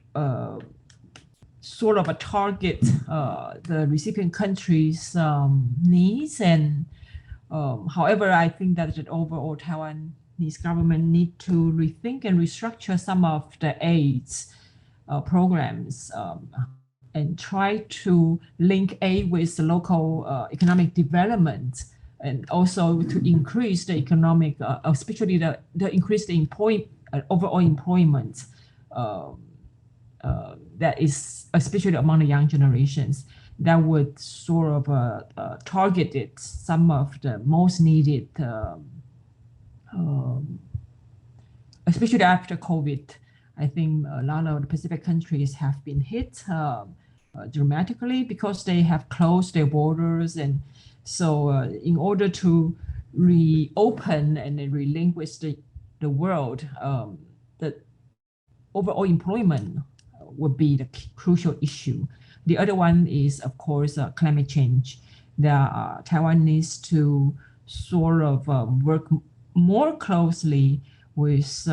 sort of target the recipient countries' needs. And however, I think that the overall Taiwanese government need to rethink and restructure some of the aids programs and try to link aid with the local economic development, and also to increase the economic, especially the increase the overall employment that is especially among the young generations, that would sort of target some of the most needed, especially after COVID. I think a lot of the Pacific countries have been hit dramatically because they have closed their borders. And so in order to reopen and relinquish the world, the overall employment would be the crucial issue. The other one is, of course, climate change. Taiwan needs to sort of work more closely with,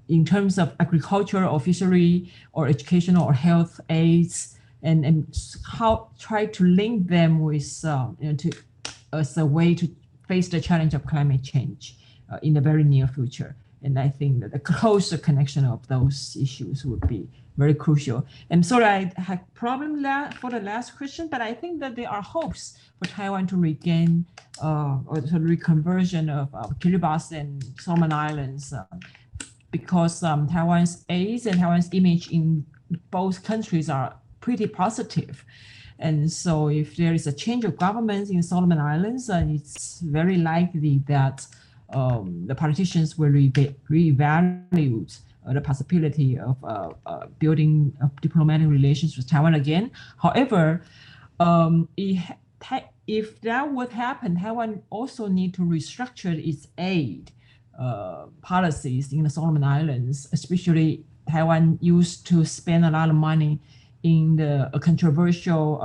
in terms of agriculture or fishery or educational or health aids, and try to link them with, as a way to face the challenge of climate change in the very near future. And I think that the closer connection of those issues would be very crucial. And sorry, I had problem for the last question, but I think that there are hopes for Taiwan to regain or the reconversion of Kiribati and Solomon Islands, because Taiwan's aids and Taiwan's image in both countries are pretty positive. And so if there is a change of government in Solomon Islands, it's very likely that the politicians will reevaluate the possibility of building diplomatic relations with Taiwan again. However, if that would happen, Taiwan also need to restructure its aid policies in the Solomon Islands, especially Taiwan used to spend a lot of money in the controversial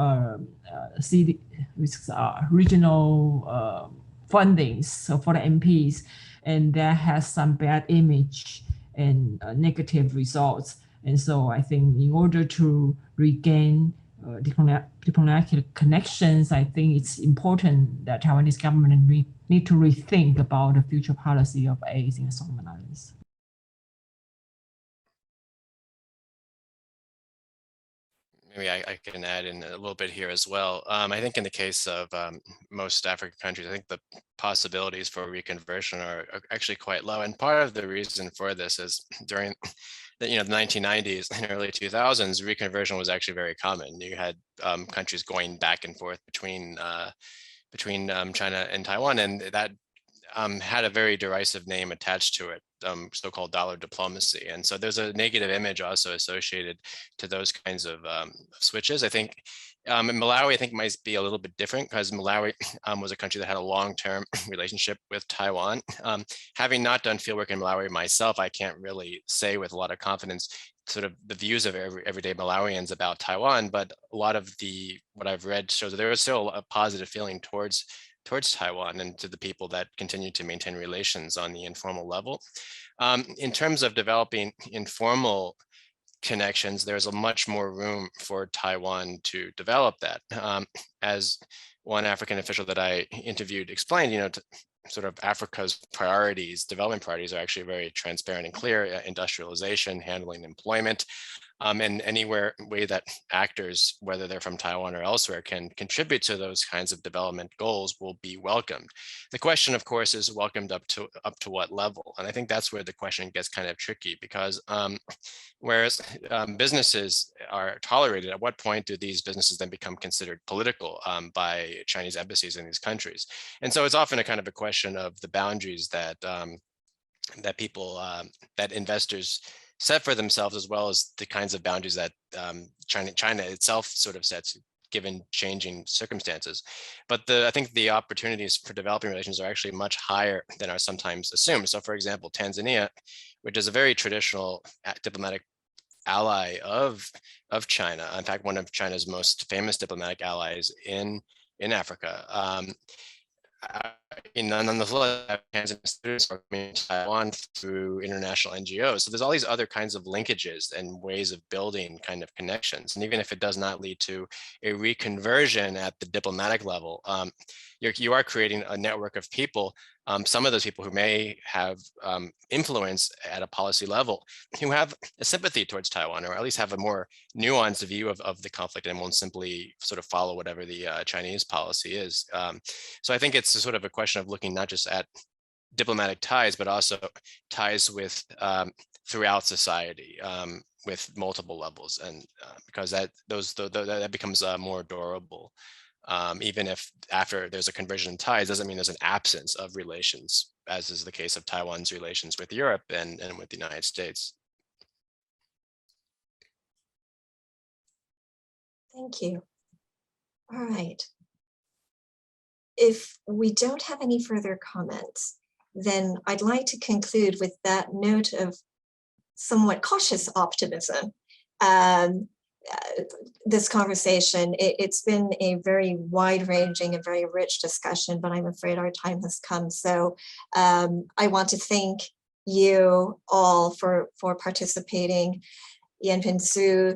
regional fundings for the MPs, and that has some bad image and negative results. And so I think in order to regain diplomatic connections, I think it's important that Taiwanese government need to rethink about the future policy of aid in the Solomon Islands. Maybe I can add in a little bit here as well. I think in the case of most African countries, I think the possibilities for reconversion are actually quite low. And part of the reason for this is during the 1990s and early 2000s, reconversion was actually very common. You had countries going back and forth between China and Taiwan, and that had a very derisive name attached to it, so-called dollar diplomacy. And so there's a negative image also associated to those kinds of switches. I think in Malawi, I think might be a little bit different because Malawi was a country that had a long-term relationship with Taiwan. Having not done fieldwork in Malawi myself, I can't really say with a lot of confidence sort of the views of everyday Malawians about Taiwan, but a lot of what I've read shows that there is still a positive feeling towards Taiwan and to the people that continue to maintain relations on the informal level. In terms of developing informal connections, there's a much more room for Taiwan to develop that. As one African official that I interviewed explained, sort of Africa's priorities, development priorities are actually very transparent and clear: industrialization, handling employment, and anywhere way that actors, whether they're from Taiwan or elsewhere, can contribute to those kinds of development goals will be welcomed. The question, of course, is welcomed up to what level? And I think that's where the question gets kind of tricky, because whereas businesses are tolerated, at what point do these businesses then become considered political by Chinese embassies in these countries? And so it's often a kind of a question of the boundaries that that investors set for themselves, as well as the kinds of boundaries that China itself sort of sets given changing circumstances. But I think the opportunities for developing relations are actually much higher than are sometimes assumed. So for example, Tanzania, which is a very traditional diplomatic ally of China, in fact, one of China's most famous diplomatic allies in Africa, nonetheless, Tanzanian students are coming to Taiwan through international NGOs. So there's all these other kinds of linkages and ways of building kind of connections. And even if it does not lead to a reconversion at the diplomatic level, you are creating a network of people, some of those people who may have influence at a policy level, who have a sympathy towards Taiwan, or at least have a more nuanced view of the conflict and won't simply sort of follow whatever the Chinese policy is. So I think it's sort of a question of looking not just at diplomatic ties, but also ties with throughout society, with multiple levels, and because that becomes more durable. Even if after there's a conversion in ties, doesn't mean there's an absence of relations, as is the case of Taiwan's relations with Europe and with the United States. Thank you. All right. If we don't have any further comments, then I'd like to conclude with that note of somewhat cautious optimism. This conversation, it's been a very wide-ranging and very rich discussion, but I'm afraid our time has come. So I want to thank you all for participating. Yanping Su,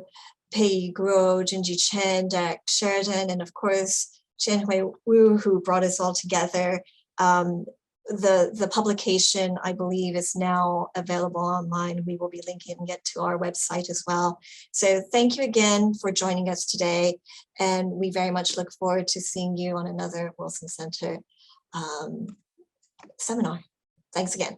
Pei Guo, Junji Chen, Derek Sheridan, and of course, Qianhui Wu, who brought us all together. The publication, I believe, is now available online. We will be linking it to our website as well. So thank you again for joining us today. And we very much look forward to seeing you on another Wilson Center seminar. Thanks again.